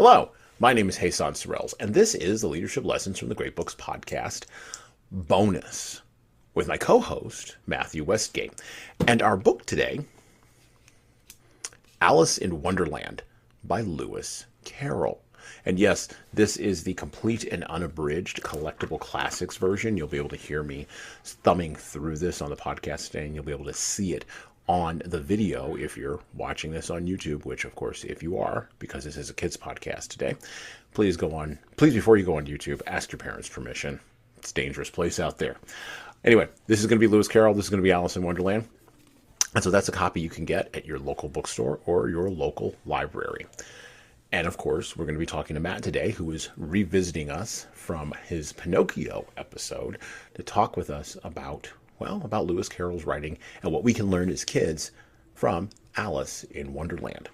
Hello, my name is Jesan Sorrells, and this is the Leadership Lessons from the Great Books podcast bonus with my co-host, Matthew Westgate. And our book today, Alice in Wonderland by Lewis Carroll. And yes, this is the complete and unabridged collectible classics version. You'll be able to hear me thumbing through this on the podcast today, and you'll be able to see it on the video if you're watching this on YouTube, which of course, if you are, because this is a kids podcast today, please before you go on YouTube, ask your parents' permission. It's a dangerous place out there. Anyway, this is going to be Lewis Carroll. This is going to be Alice in Wonderland. And so that's a copy you can get at your local bookstore or your local library. And of course, we're going to be talking to Matt today, who is revisiting us from his Pinocchio episode to talk with us about Lewis Carroll's writing and what we can learn as kids from Alice in Wonderland.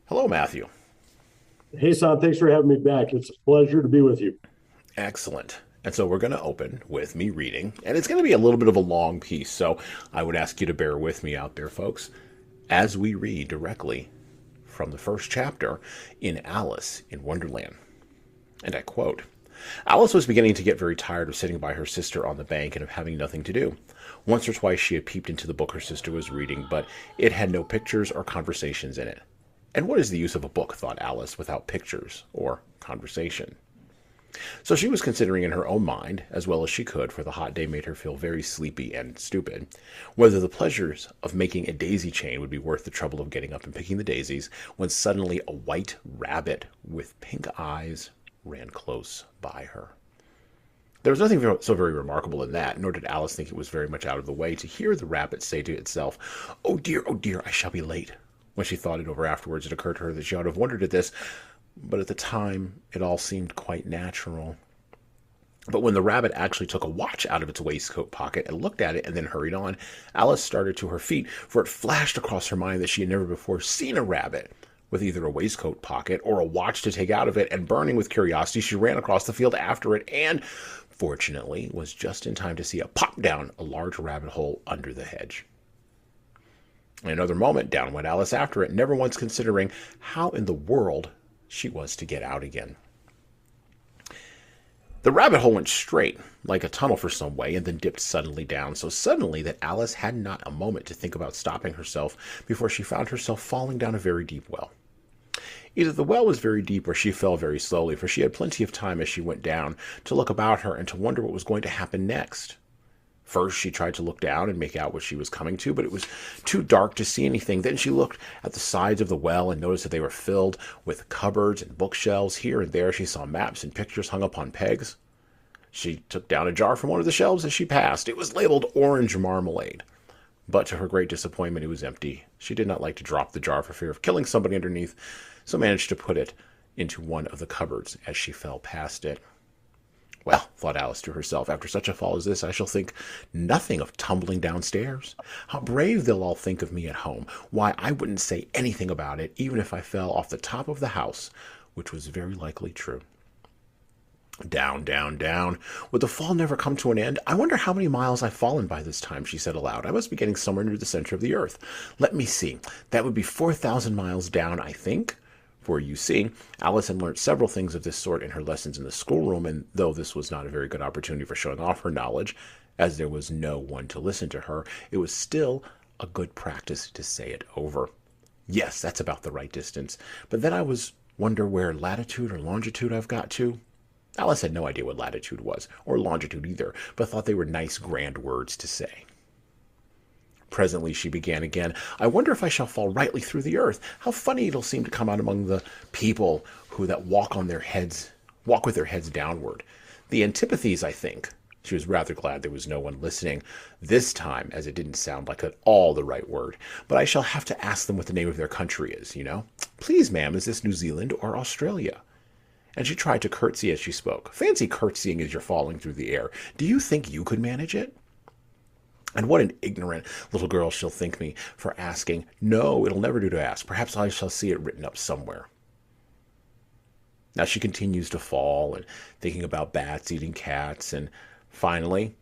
Hello, Matthew. Hey, Son, thanks for having me back. It's a pleasure to be with you. Excellent. And so we're going to open with me reading, and it's going to be a little bit of a long piece, so I would ask you to bear with me out there, folks, as we read directly from the first chapter in Alice in Wonderland. And I quote, Alice was beginning to get very tired of sitting by her sister on the bank and of having nothing to do. Once or twice she had peeped into the book her sister was reading, but it had no pictures or conversations in it. And what is the use of a book, thought Alice, without pictures or conversation? So she was considering in her own mind, as well as she could, for the hot day made her feel very sleepy and stupid, whether the pleasures of making a daisy chain would be worth the trouble of getting up and picking the daisies, when suddenly a white rabbit with pink eyes ran close by her. There was nothing so very remarkable in that, nor did Alice think it was very much out of the way to hear the rabbit say to itself, oh dear, I shall be late." When she thought it over afterwards, it occurred to her that she ought to have wondered at this, but at the time it all seemed quite natural. But when the rabbit actually took a watch out of its waistcoat pocket and looked at it and then hurried on, Alice started to her feet, for it flashed across her mind that she had never before seen a rabbit with either a waistcoat pocket or a watch to take out of it, and burning with curiosity, she ran across the field after it and, fortunately, was just in time to see it pop down a large rabbit hole under the hedge. In another moment, down went Alice after it, never once considering how in the world she was to get out again. The rabbit hole went straight, like a tunnel for some way, and then dipped suddenly down, so suddenly that Alice had not a moment to think about stopping herself before she found herself falling down a very deep well. Either the well was very deep or she fell very slowly, for she had plenty of time as she went down to look about her and to wonder what was going to happen next. First, she tried to look down and make out what she was coming to, but it was too dark to see anything. Then she looked at the sides of the well and noticed that they were filled with cupboards and bookshelves. Here and there she saw maps and pictures hung upon pegs. She took down a jar from one of the shelves as she passed. It was labeled orange marmalade. But to her great disappointment, it was empty. She did not like to drop the jar for fear of killing somebody underneath, so managed to put it into one of the cupboards as she fell past it. Well, thought Alice to herself, after such a fall as this, I shall think nothing of tumbling downstairs. How brave they'll all think of me at home. Why, I wouldn't say anything about it, even if I fell off the top of the house, which was very likely true. Down, down, down. Would the fall never come to an end? I wonder how many miles I've fallen by this time, she said aloud. I must be getting somewhere near the center of the earth. Let me see. That would be 4,000 miles down, I think. For you see, Alice had learnt several things of this sort in her lessons in the schoolroom, and though this was not a very good opportunity for showing off her knowledge, as there was no one to listen to her, it was still a good practice to say it over. Yes, that's about the right distance. But then I wonder where latitude or longitude I've got to. Alice had no idea what latitude was, or longitude either, but thought they were nice, grand words to say. Presently she began again. I wonder if I shall fall rightly through the earth. How funny it'll seem to come out among the people that walk with their heads downward. The antipathies, I think. She was rather glad there was no one listening this time, as it didn't sound like at all the right word. But I shall have to ask them what the name of their country is, you know. Please, ma'am, is this New Zealand or Australia? And she tried to curtsy as she spoke. Fancy curtsying as you're falling through the air. Do you think you could manage it? And what an ignorant little girl she'll think me for asking. No, it'll never do to ask. Perhaps I shall see it written up somewhere. Now she continues to fall and thinking about bats eating cats, and finally,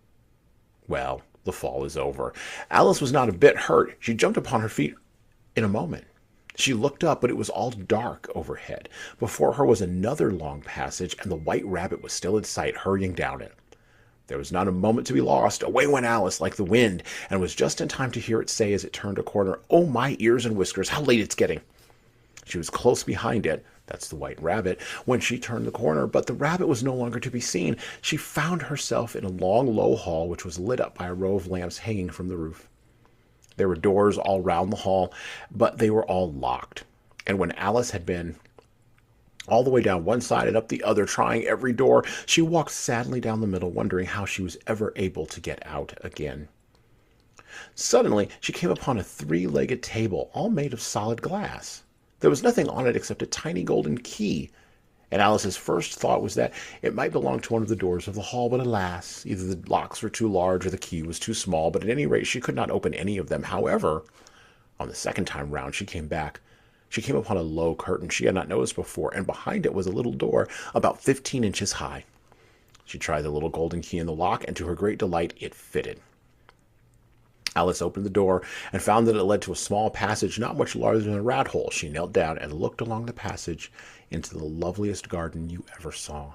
the fall is over. Alice was not a bit hurt. She jumped upon her feet in a moment. She looked up, but it was all dark overhead. Before her was another long passage, and the white rabbit was still in sight, hurrying down it. There was not a moment to be lost. Away went Alice like the wind, and was just in time to hear it say as it turned a corner, "Oh, my ears and whiskers, how late it's getting!" She was close behind it, that's the white rabbit, when she turned the corner, but the rabbit was no longer to be seen. She found herself in a long, low hall, which was lit up by a row of lamps hanging from the roof. There were doors all round the hall, but they were all locked. And when Alice had been all the way down one side and up the other, trying every door, she walked sadly down the middle, wondering how she was ever able to get out again. Suddenly, she came upon a three-legged table, all made of solid glass. There was nothing on it except a tiny golden key, and Alice's first thought was that it might belong to one of the doors of the hall, but alas, either the locks were too large or the key was too small, but at any rate she could not open any of them. However, on the second time round she came back. She came upon a low curtain she had not noticed before, and behind it was a little door about 15 inches high. She tried the little golden key in the lock, and to her great delight it fitted. Alice opened the door and found that it led to a small passage not much larger than a rat hole. She knelt down and looked along the passage into the loveliest garden you ever saw.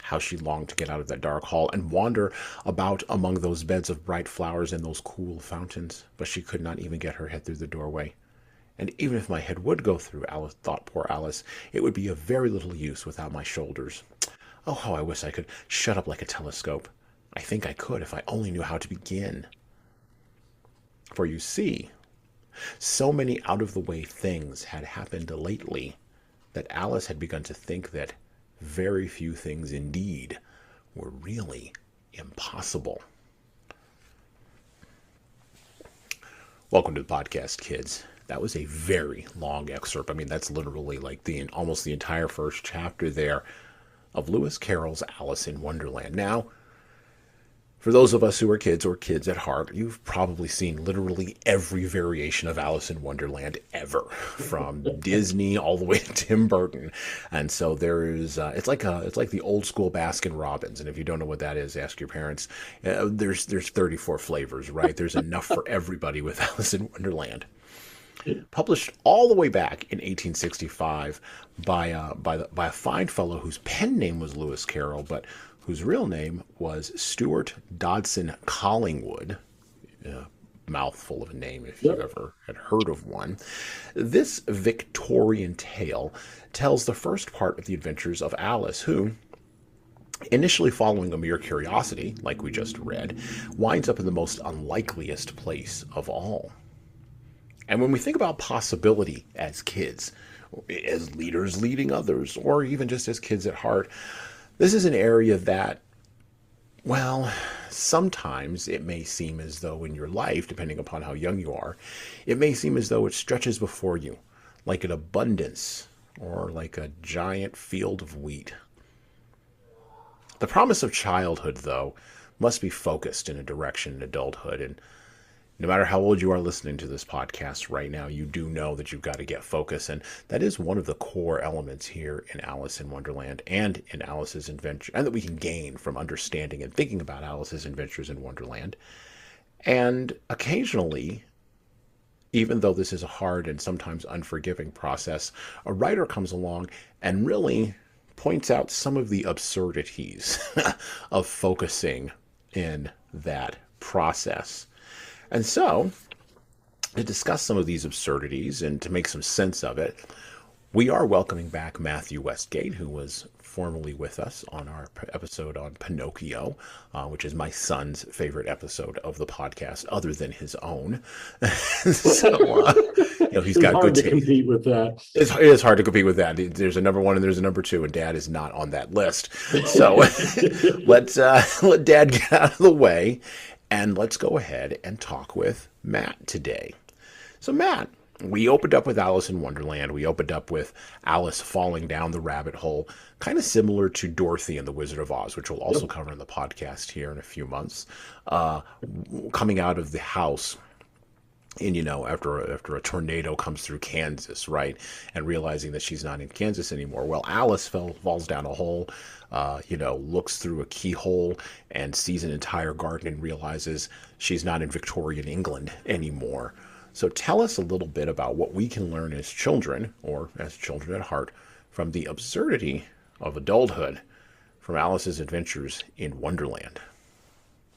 How she longed to get out of that dark hall and wander about among those beds of bright flowers and those cool fountains, but she could not even get her head through the doorway. And even if my head would go through, Alice thought, poor Alice, it would be of very little use without my shoulders. Oh, how I wish I could shut up like a telescope. I think I could if I only knew how to begin. For you see, so many out-of-the-way things had happened lately that Alice had begun to think that very few things indeed were really impossible. Welcome to the podcast, kids. That was a very long excerpt. I mean, that's literally like almost the entire first chapter there of Lewis Carroll's Alice in Wonderland. Now, for those of us who are kids or kids at heart, you've probably seen literally every variation of Alice in Wonderland ever, from Disney all the way to Tim Burton. And so there is, it's like the old school Baskin Robbins. And if you don't know what that is, ask your parents. There's 34 flavors, right? There's enough for everybody with Alice in Wonderland. Published all the way back in 1865 by a fine fellow whose pen name was Lewis Carroll, but whose real name was Stuart Dodson Collingwood. Mouthful of a name if you've ever had heard of one. This Victorian tale tells the first part of the adventures of Alice, who, initially following a mere curiosity, like we just read, winds up in the most unlikeliest place of all. And when we think about possibility as kids, as leaders leading others, or even just as kids at heart, this is an area that, well, sometimes it may seem as though in your life, depending upon how young you are, it may seem as though it stretches before you, like an abundance or like a giant field of wheat. The promise of childhood, though, must be focused in a direction in adulthood, and no matter how old you are listening to this podcast right now, you do know that you've got to get focus. And that is one of the core elements here in Alice in Wonderland and in Alice's Adventure, and that we can gain from understanding and thinking about Alice's Adventures in Wonderland. And occasionally, even though this is a hard and sometimes unforgiving process, a writer comes along and really points out some of the absurdities of focusing in that process. And so, to discuss some of these absurdities and to make some sense of it, we are welcoming back Matthew Westgate, who was formerly with us on our episode on Pinocchio, which is my son's favorite episode of the podcast, other than his own. So, he's got good taste. It's hard to compete with that. It is hard to compete with that. There's a number one and there's a number two, and Dad is not on that list. So let's let Dad get out of the way. And let's go ahead and talk with Matt today. So Matt, we opened up with Alice in Wonderland. We opened up with Alice falling down the rabbit hole, kind of similar to Dorothy and the Wizard of Oz, which we'll also cover in the podcast here in a few months. Coming out of the house, and after a tornado comes through Kansas, right, and realizing that she's not in Kansas anymore. Well, Alice falls down a hole, looks through a keyhole and sees an entire garden and realizes she's not in Victorian England anymore. So tell us a little bit about what we can learn as children, or as children at heart, from the absurdity of adulthood from Alice's adventures in Wonderland.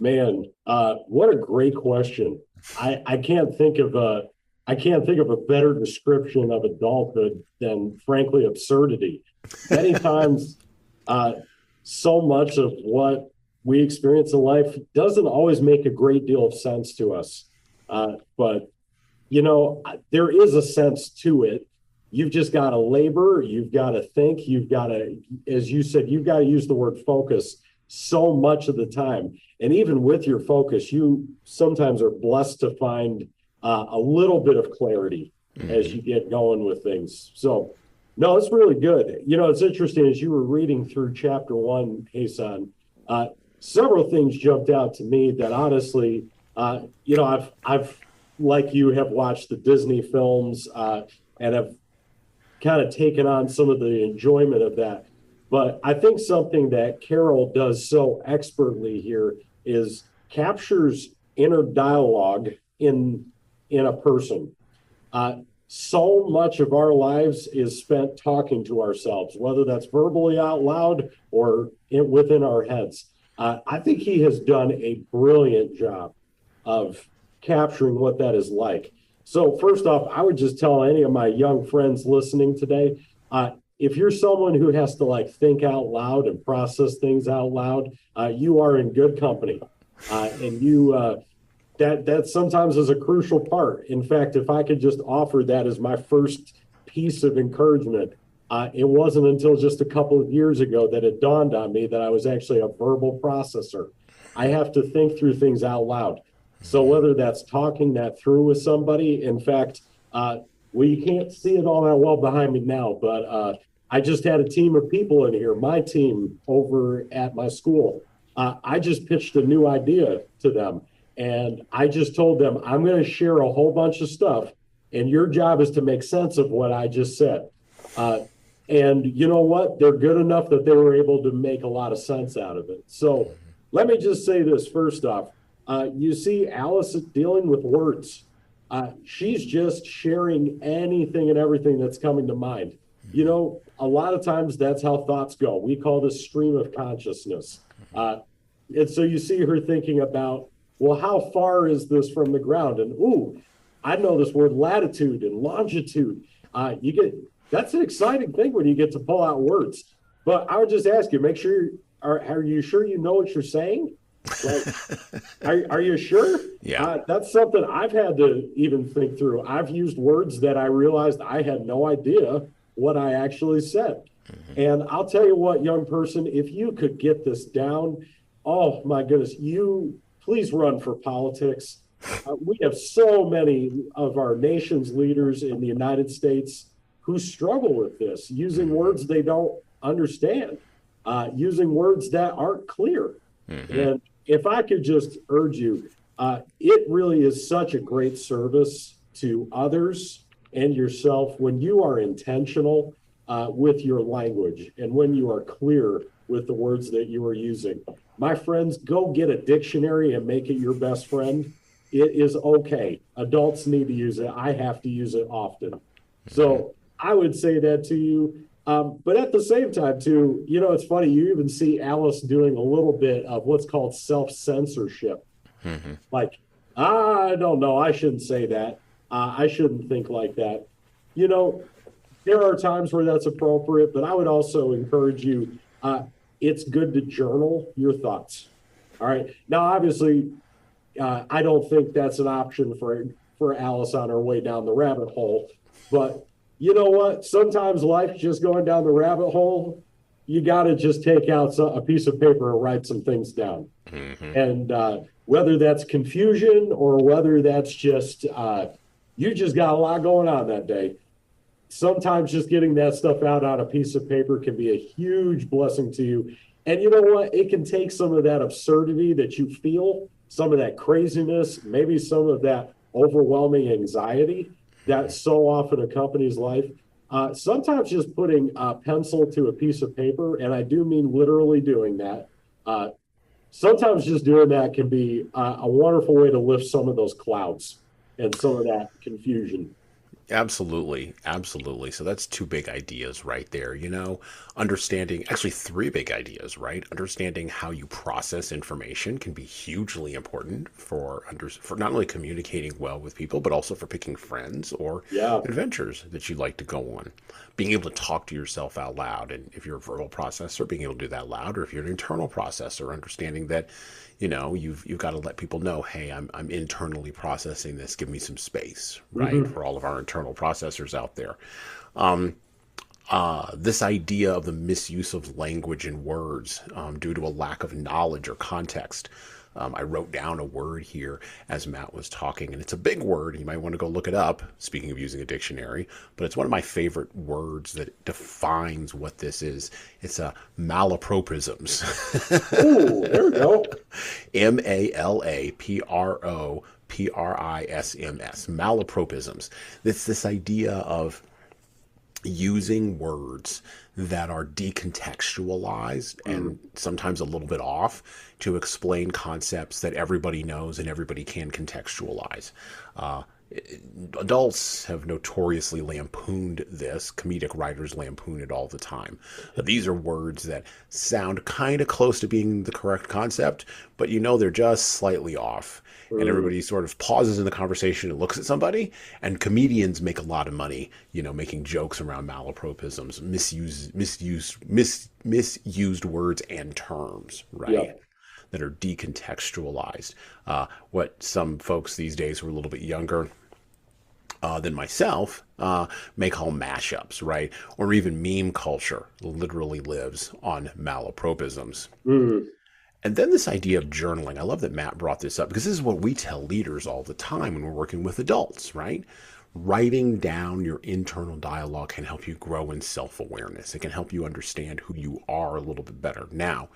Man, what a great question. I can't think of a better description of adulthood than frankly absurdity. Many times, uh, so much of what we experience in life doesn't always make a great deal of sense to us. But there is a sense to it. You've just got to labor, you've got to think, you've got to, as you said, you've got to use the word focus so much of the time. And even with your focus, you sometimes are blessed to find a little bit of clarity as you get going with things. So, no, it's really good. It's interesting as you were reading through chapter one, Jesan, several things jumped out to me that honestly, I've like you have watched the Disney films and have kind of taken on some of the enjoyment of that. But I think something that Carroll does so expertly here is captures inner dialogue in a person. So much of our lives is spent talking to ourselves, whether that's verbally out loud or within our heads. I think he has done a brilliant job of capturing what that is like. So first off, I would just tell any of my young friends listening today, if you're someone who has to like think out loud and process things out loud, you are in good company. And that sometimes is a crucial part. In fact, if I could just offer that as my first piece of encouragement, it wasn't until just a couple of years ago that it dawned on me that I was actually a verbal processor. I have to think through things out loud. So whether that's talking that through with somebody, in fact, you can't see it all that well behind me now, but I just had a team of people in here, my team over at my school. I just pitched a new idea to them. And I just told them, I'm going to share a whole bunch of stuff, and your job is to make sense of what I just said. And you know what? They're good enough that they were able to make a lot of sense out of it. So let me just say this first off. You see Alice dealing with words. She's just sharing anything and everything that's coming to mind. A lot of times that's how thoughts go. We call this stream of consciousness. And so you see her thinking about, well, how far is this from the ground? And I know this word latitude and longitude. That's an exciting thing when you get to pull out words. But I would just ask you, make sure are you sure you know what you're saying? Like, are you sure? Yeah. That's something I've had to even think through. I've used words that I realized I had no idea what I actually said. And I'll tell you what, young person, if you could get this down, oh my goodness, you please run for politics. We have so many of our nation's leaders in the United States who struggle with this, using words they don't understand, using words that aren't clear. And if I could just urge you, it really is such a great service to others and yourself when you are intentional with your language and when you are clear with the words that you are using. My friends, go get a dictionary and make it your best friend. It is okay. Adults need to use it. I have to use it often. So I would say that to you. But at the same time, too, it's funny. You even see Alice doing a little bit of what's called self-censorship. Like, I don't know. I shouldn't say that. I shouldn't think like that. There are times where that's appropriate, but I would also encourage you, it's good to journal your thoughts. All right. Now, obviously, I don't think that's an option for Alice on her way down the rabbit hole. But you know what? Sometimes life's just going down the rabbit hole. You got to just take out a piece of paper and write some things down. And whether that's confusion or whether that's just you just got a lot going on that day. Sometimes just getting that stuff out on a piece of paper can be a huge blessing to you. And you know what? It can take some of that absurdity that you feel, some of that craziness, maybe some of that overwhelming anxiety that so often accompanies life. Sometimes just putting a pencil to a piece of paper, and I do mean literally doing that. Sometimes just doing that can be a wonderful way to lift some of those clouds. and some of that confusion. Absolutely, absolutely. So that's two big ideas right there. Understanding, actually three big ideas, right? Understanding how you process information can be hugely important for not only communicating well with people, but also for picking friends or Yeah. adventures that you'd like to go on. Being able to talk to yourself out loud, and if you're a verbal processor, being able to do that loud, or if you're an internal processor, understanding that you've got to let people know, hey, I'm internally processing this, give me some space, right? Hmm. For all of our internal processors out there. This idea of the misuse of language and words due to a lack of knowledge or context. I wrote down a word here as Matt was talking, and it's a big word. You might want to go look it up, speaking of using a dictionary, but it's one of my favorite words that defines what this is. It's a malapropisms. Oh, there we go. Malapropisms. Malapropisms. It's this idea of using words that are decontextualized and sometimes a little bit off to explain concepts that everybody knows and everybody can contextualize. Uh, Adults have notoriously lampooned this. Comedic writers lampoon it all the time. These are words that sound kind of close to being the correct concept, but they're just slightly off. And Mm. everybody sort of pauses in the conversation and looks at somebody. And comedians make a lot of money, making jokes around malapropisms, misused words and terms, Yeah. right? That are decontextualized. What some folks these days who are a little bit younger than myself may call mashups, right? Or even meme culture literally lives on malapropisms. Mm. And then this idea of journaling. I love that Matt brought this up because this is what we tell leaders all the time when we're working with adults, right? Writing down your internal dialogue can help you grow in self awareness. It can help you understand who you are a little bit better. Now,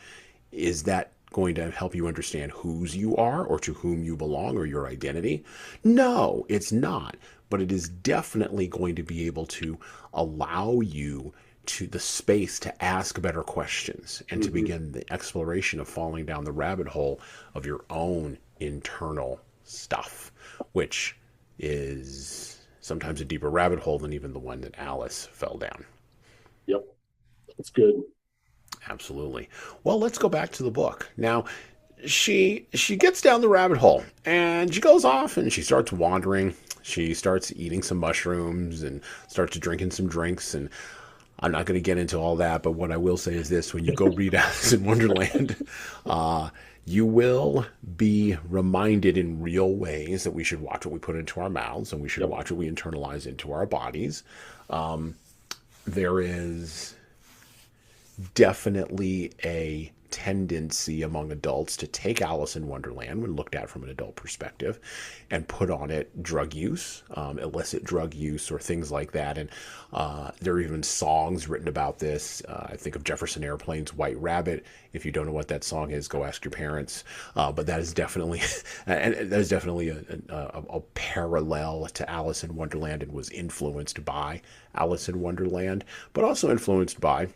is that going to help you understand whose you are or to whom you belong or your identity? No, it's not. But it is definitely going to be able to allow you to the space to ask better questions and to Hmm. begin the exploration of falling down the rabbit hole of your own internal stuff, which is sometimes a deeper rabbit hole than even the one that Alice fell down. Yep. That's good. Absolutely. Well, let's go back to the book. Now, she gets down the rabbit hole and she goes off and she starts wandering. She starts eating some mushrooms and starts drinking some drinks, and I'm not going to get into all that, but what I will say is this: when you go read Alice in Wonderland, uh, you will be reminded in real ways that we should watch what we put into our mouths and we should Yep. watch what we internalize into our bodies. There is definitely a tendency among adults to take Alice in Wonderland, when looked at from an adult perspective, and put on it drug use, illicit drug use, or things like that. And there are even songs written about this. I think of Jefferson Airplane's White Rabbit. If you don't know what that song is, go ask your parents. But that is definitely, and that is definitely a parallel to Alice in Wonderland, and was influenced by Alice in Wonderland, but also influenced by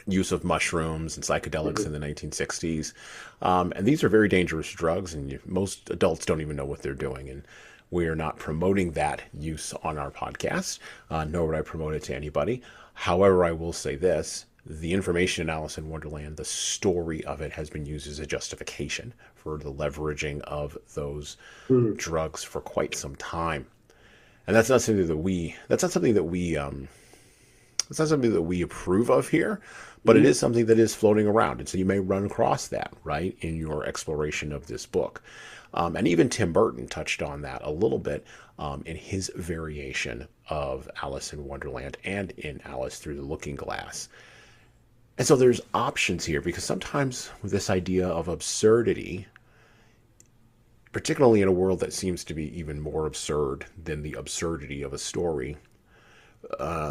use of mushrooms and psychedelics in Hmm. the 1960s. And these are very dangerous drugs, and most adults don't even know what they're doing. And we are not promoting that use on our podcast, nor would I promote it to anybody. However, I will say this: the information in Alice in Wonderland, the story of it, has been used as a justification for the leveraging of those Hmm. drugs for quite some time. And that's not something that we, that's not something that we, it's not something that we approve of here, but it Hmm. is something that is floating around. And so you may run across that, right, in your exploration of this book. And even Tim Burton touched on that a little bit in his variation of Alice in Wonderland and in Alice Through the Looking Glass. And so there's options here, because sometimes with this idea of absurdity, particularly in a world that seems to be even more absurd than the absurdity of a story,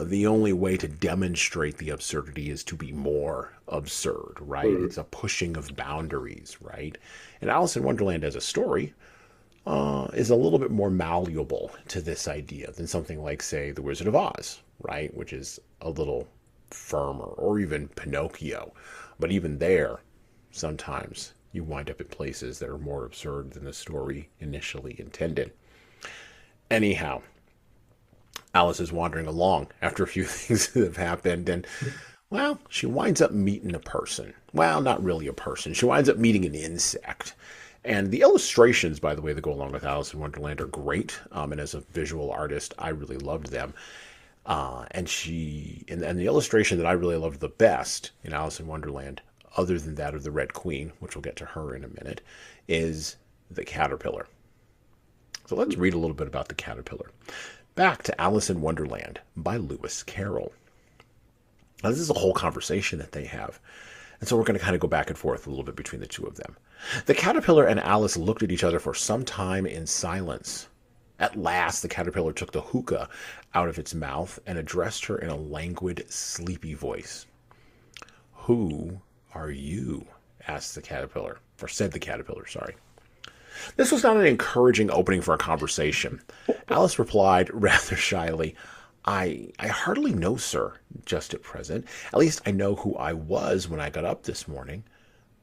the only way to demonstrate the absurdity is to be more absurd, right? Hmm. It's a pushing of boundaries, right? And Alice in Wonderland as a story is a little bit more malleable to this idea than something like, say, The Wizard of Oz, right? Which is a little firmer, or even Pinocchio. But even there, sometimes you wind up in places that are more absurd than the story initially intended. Anyhow, Alice is wandering along after a few things have happened, and, well, she winds up meeting a person. Well, not really a person. She winds up meeting an insect. And the illustrations, by the way, that go along with Alice in Wonderland are great. And as a visual artist, I really loved them. And the illustration that I really loved the best in Alice in Wonderland, other than that of the Red Queen, which we'll get to her in a minute, is the caterpillar. So let's read a little bit about the caterpillar. Back to Alice in Wonderland by Lewis Carroll. Now, this is a whole conversation that they have. And so we're going to kind of go back and forth a little bit between the two of them. The caterpillar and Alice looked at each other for some time in silence. At last, the caterpillar took the hookah out of its mouth and addressed her in a languid, sleepy voice. "Who are you?" asked the caterpillar, or said the caterpillar, sorry. This was not an encouraging opening for a conversation. Alice replied rather shyly, I hardly know, sir, just at present. At least I know who I was when I got up this morning,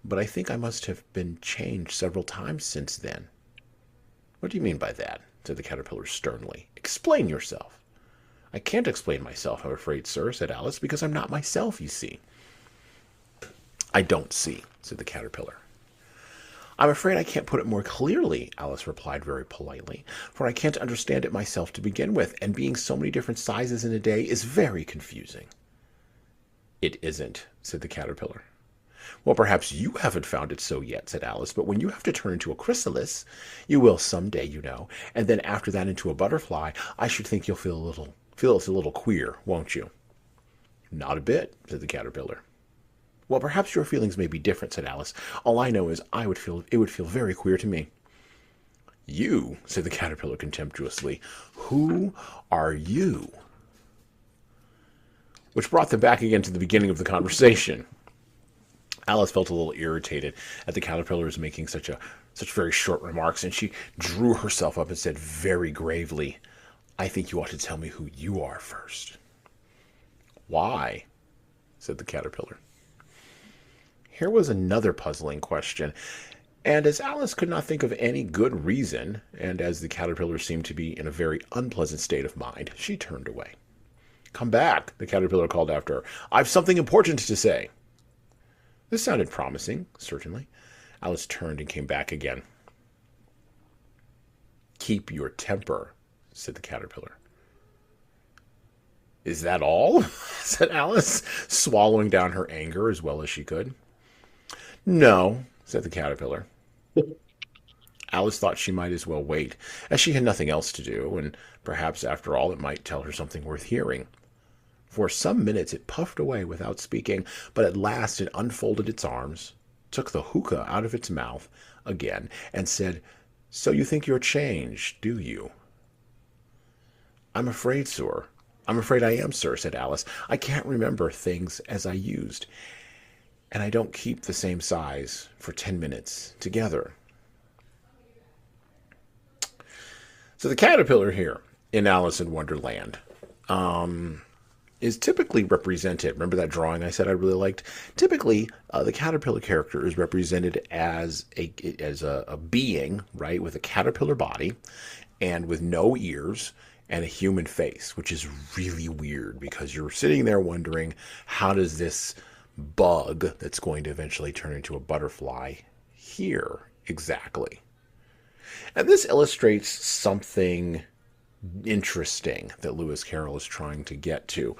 but I think I must have been changed several times since then." "What do you mean by that?" said the caterpillar sternly. "Explain yourself." "I can't explain myself, I'm afraid, sir," said Alice, "because I'm not myself, you see." "I don't see," said the caterpillar. "I'm afraid I can't put it more clearly," Alice replied very politely, "for I can't understand it myself to begin with, and being so many different sizes in a day is very confusing." "It isn't," said the caterpillar. "Well, perhaps you haven't found it so yet," said Alice, "but when you have to turn into a chrysalis, you will some day, you know, and then after that into a butterfly, I should think you'll feel it's a little queer, won't you?" "Not a bit," said the caterpillar. "Well, perhaps your feelings may be different," said Alice. "All I know is it would feel very queer to me." "You," said the caterpillar contemptuously. "Who are you?" Which brought them back again to the beginning of the conversation. Alice felt a little irritated at the caterpillar's making such very short remarks, and she drew herself up and said very gravely, "I think you ought to tell me who you are first." "Why?" said the caterpillar. Here was another puzzling question, and as Alice could not think of any good reason, and as the caterpillar seemed to be in a very unpleasant state of mind, she turned away. "Come back," the caterpillar called after her. "I've something important to say." This sounded promising, certainly. Alice turned and came back again. "Keep your temper," said the caterpillar. "Is that all?" said Alice, swallowing down her anger as well as she could. "No," said the caterpillar. Alice thought she might as well wait, as she had nothing else to do, and perhaps after all it might tell her something worth hearing. For some minutes it puffed away without speaking, but at last it unfolded its arms, took the hookah out of its mouth again, and said, "So you think you're changed, do you?" I'm afraid, I am, sir," said Alice. "I can't remember things as I used, and I don't keep the same size for 10 minutes together." So the caterpillar here in Alice in Wonderland is typically represented. Remember that drawing I said I really liked? Typically, the caterpillar character is represented as a being, right, with a caterpillar body and with no ears and a human face, which is really weird because you're sitting there wondering, how does this bug that's going to eventually turn into a butterfly hear exactly? And this illustrates something interesting that Lewis Carroll is trying to get to.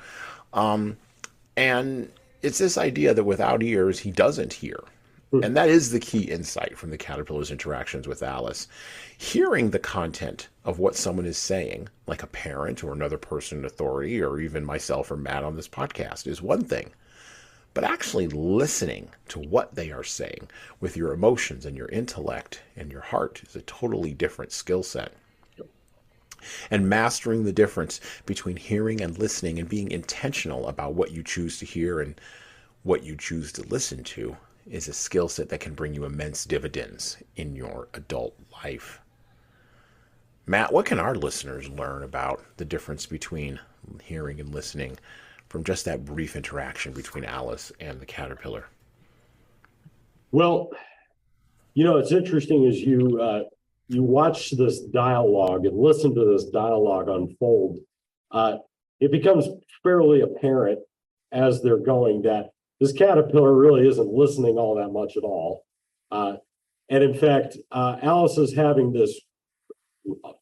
And it's this idea that without ears, he doesn't hear. And that is the key insight from the caterpillar's interactions with Alice. Hearing the content of what someone is saying, like a parent or another person in authority, or even myself or Matt on this podcast, is one thing. But actually listening to what they are saying with your emotions and your intellect and your heart is a totally different skill set. And mastering the difference between hearing and listening and being intentional about what you choose to hear and what you choose to listen to is a skill set that can bring you immense dividends in your adult life. Matt, what can our listeners learn about the difference between hearing and listening from just that brief interaction between Alice and the caterpillar? Well, it's interesting as you you watch this dialogue and listen to this dialogue unfold, it becomes fairly apparent as they're going that this caterpillar really isn't listening all that much at all. And in fact, Alice is having this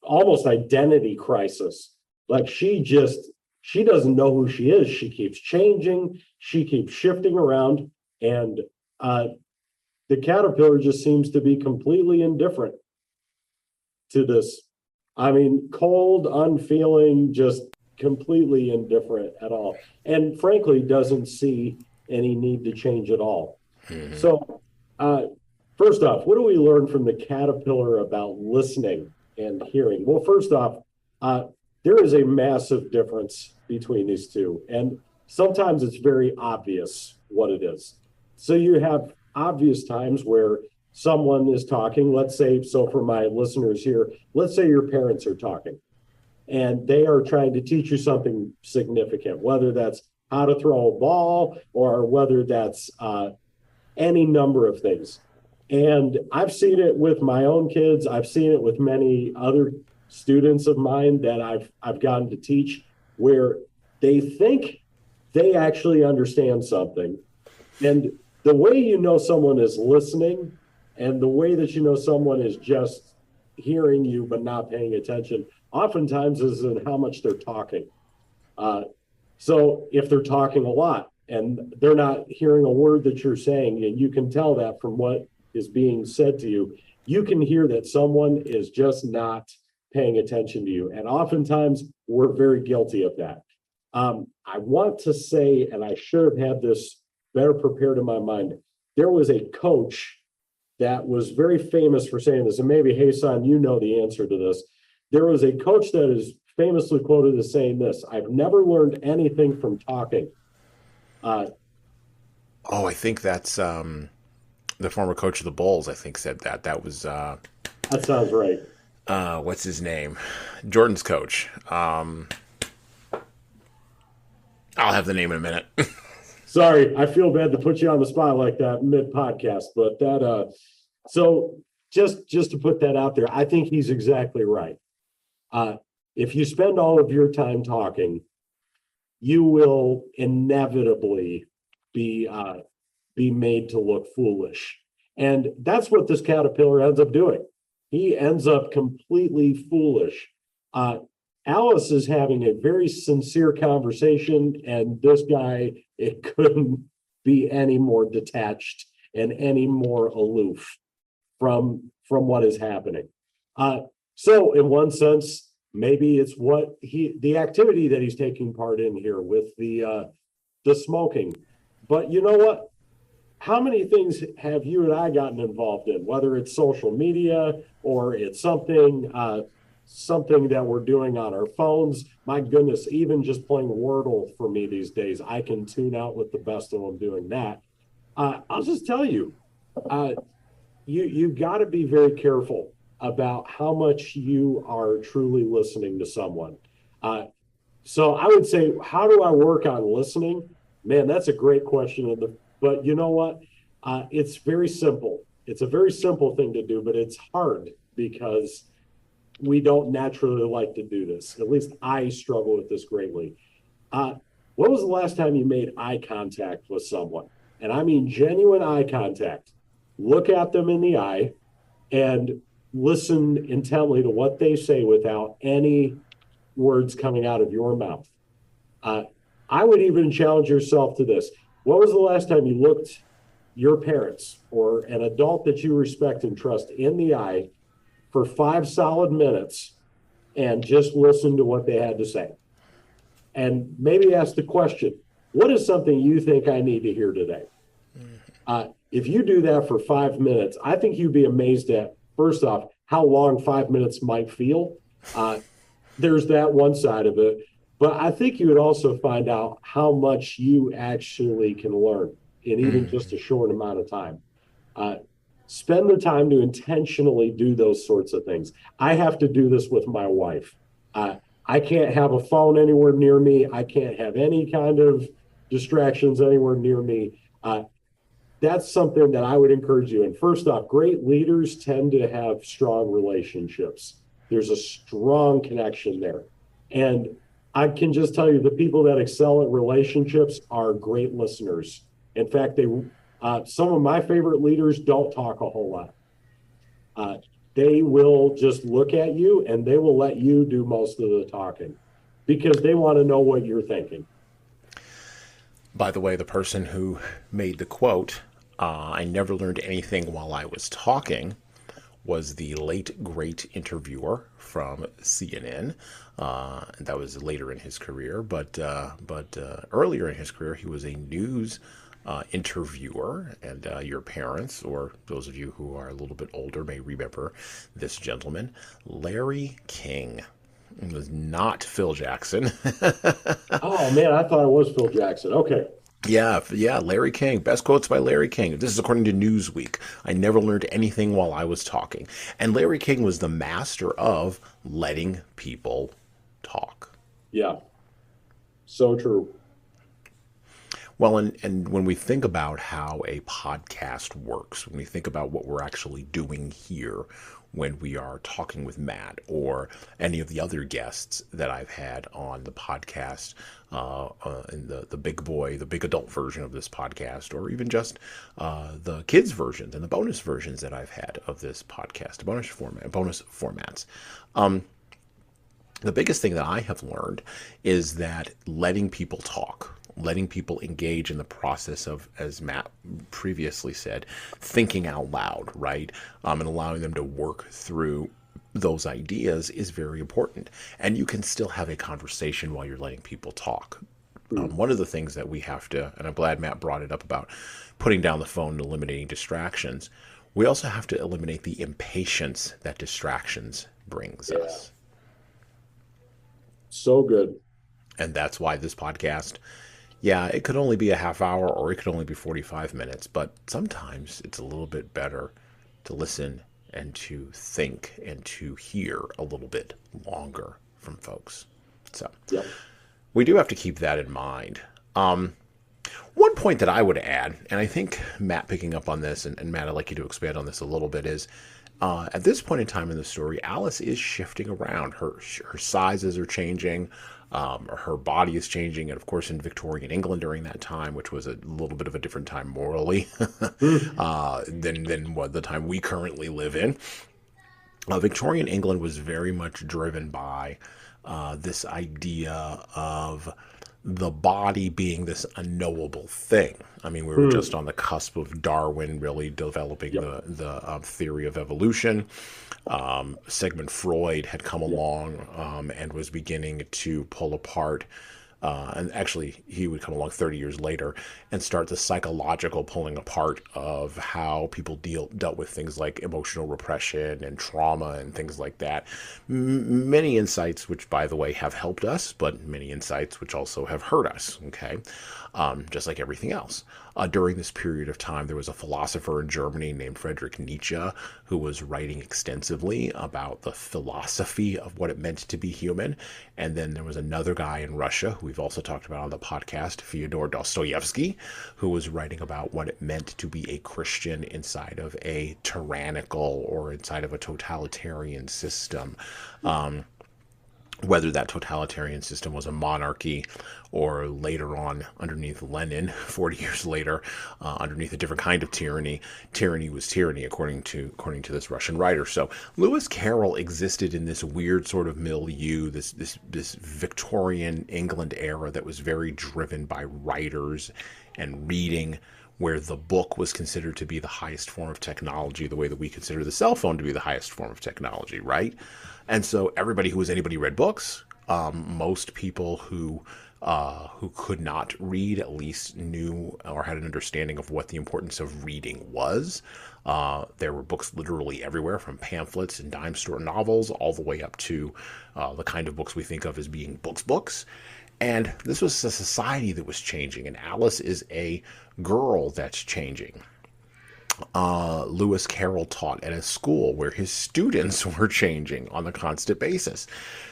almost identity crisis. Like she doesn't know who she is. She keeps changing, she keeps shifting around, and the caterpillar just seems to be completely indifferent to this. I mean, cold, unfeeling, just completely indifferent at all. And frankly, doesn't see any need to change at all. Mm-hmm. So, first off, what do we learn from the caterpillar about listening and hearing? Well, first off, there is a massive difference between these two. And sometimes it's very obvious what it is. So you have obvious times where someone is talking, let's say, so for my listeners here, let's say your parents are talking and they are trying to teach you something significant, whether that's how to throw a ball or whether that's any number of things. And I've seen it with my own kids. I've seen it with many other students of mine that I've gotten to teach, where they think they actually understand something. And the way you know someone is listening and the way that you know someone is just hearing you but not paying attention oftentimes is in how much they're talking. So if they're talking a lot and they're not hearing a word that you're saying, and you can tell that from what is being said to you, you can hear that someone is just not paying attention to you. And oftentimes we're very guilty of that. I want to say, and I should have had this better prepared in my mind, there was a coach that was very famous for saying this, and maybe Jesan, you know the answer to this. There was a coach that is famously quoted as saying this: "I've never learned anything from talking." I think that's the former coach of the Bulls, I think, said that. That was that sounds right. What's his name? Jordan's coach. I'll have the name in a minute. Sorry, I feel bad to put you on the spot like that mid-podcast, but that so just to put that out there, I think he's exactly right. If you spend all of your time talking, you will inevitably be made to look foolish. And that's what this caterpillar ends up doing. He ends up completely foolish. Alice is having a very sincere conversation, and this guy, it couldn't be any more detached and any more aloof from what is happening. So in one sense, maybe it's the activity that he's taking part in here with the smoking. But you know what? How many things have you and I gotten involved in, whether it's social media or it's something that we're doing on our phones? My goodness, even just playing Wordle for me these days, I can tune out with the best of them doing that. I'll just tell you, you got to be very careful about how much you are truly listening to someone. So I would say, how do I work on listening? Man, that's a great question. But you know what? It's very simple. It's a very simple thing to do, but it's hard because we don't naturally like to do this. At least I struggle with this greatly. When was the last time you made eye contact with someone? And I mean genuine eye contact. Look at them in the eye and listen intently to what they say without any words coming out of your mouth. I would even challenge yourself to this. When was the last time you looked your parents or an adult that you respect and trust in the eye for 5 solid minutes and just listen to what they had to say? And maybe ask the question, what is something you think I need to hear today? If you do that for 5 minutes, I think you'd be amazed at, first off, how long 5 minutes might feel. There's that one side of it. But I think you would also find out how much you actually can learn in even just a short amount of time. Spend the time to intentionally do those sorts of things. I have to do this with my wife. I can't have a phone anywhere near me. I can't have any kind of distractions anywhere near me. that's something that I would encourage you. And first off, great leaders tend to have strong relationships. There's a strong connection there. And I can just tell you the people that excel at relationships are great listeners. In fact, they some of my favorite leaders don't talk a whole lot. Uh, they will just look at you and they will let you do most of the talking because they want to know what you're thinking. By the way, the person who made the quote, I never learned anything while I was talking, was the late great interviewer from CNN. That was later in his career, but earlier in his career, he was a news interviewer. And your parents, or those of you who are a little bit older, may remember this gentleman, Larry King. It was not Phil Jackson. Oh man, I thought it was Phil Jackson. Okay. Yeah, Larry King. Best quotes by Larry King. This is according to Newsweek. I never learned anything while I was talking. And Larry King was the master of letting people talk. Yeah. So true. Well, and when we think about how a podcast works, when we think about what we're actually doing here when we are talking with Matt or any of the other guests that I've had on the podcast, in the big boy, the big adult version of this podcast, or even just the kids versions and the bonus versions that I've had of this podcast, bonus formats. The biggest thing that I have learned is that letting people talk, letting people engage in the process of, as Matt previously said, thinking out loud, right? And allowing them to work through those ideas is very important. And you can still have a conversation while you're letting people talk. One of the things that we have to, and I'm glad Matt brought it up about putting down the phone and eliminating distractions, we also have to eliminate the impatience that distractions brings Yeah. us. So good. And that's why this podcast, yeah, it could only be a half hour or it could only be 45 minutes, but sometimes it's a little bit better to listen and to think and to hear a little bit longer from folks. So Yep. we do have to keep that in mind. One point that I would add, and I think Matt picking up on this, and Matt, I'd like you to expand on this a little bit, is at this point in time in the story, Alice is shifting around. Her sizes are changing. Her body is changing, and of course, in Victorian England during that time, which was a little bit of a different time morally than what the time we currently live in. Victorian England was very much driven by this idea of the body being this unknowable thing. I mean, we were just on the cusp of Darwin really developing Yep. the theory of evolution. Sigmund Freud had come along and was beginning to pull apart. And actually, he would come along 30 years later and start the psychological pulling apart of how people dealt with things like emotional repression and trauma and things like that. Many insights, which, by the way, have helped us, but many insights which also have hurt us, okay? Just like everything else. During this period of time, there was a philosopher in Germany named Friedrich Nietzsche who was writing extensively about the philosophy of what it meant to be human. And then there was another guy in Russia who we've also talked about on the podcast, Fyodor Dostoevsky, who was writing about what it meant to be a Christian inside of a tyrannical or inside of a totalitarian system. Whether that totalitarian system was a monarchy or later on underneath Lenin, 40 years later, underneath a different kind of tyranny. Tyranny was tyranny, according to this Russian writer. So Lewis Carroll existed in this weird sort of milieu, this Victorian England era that was very driven by writers and reading, where the book was considered to be the highest form of technology, the way that we consider the cell phone to be the highest form of technology, right? And so everybody who was anybody read books. Most people who could not read at least knew or had an understanding of what the importance of reading was. There were books literally everywhere, from pamphlets and dime store novels all the way up to the kind of books we think of as being books. And this was a society that was changing, and Alice is a girl that's changing. Lewis Carroll taught at a school where his students were changing on a constant basis.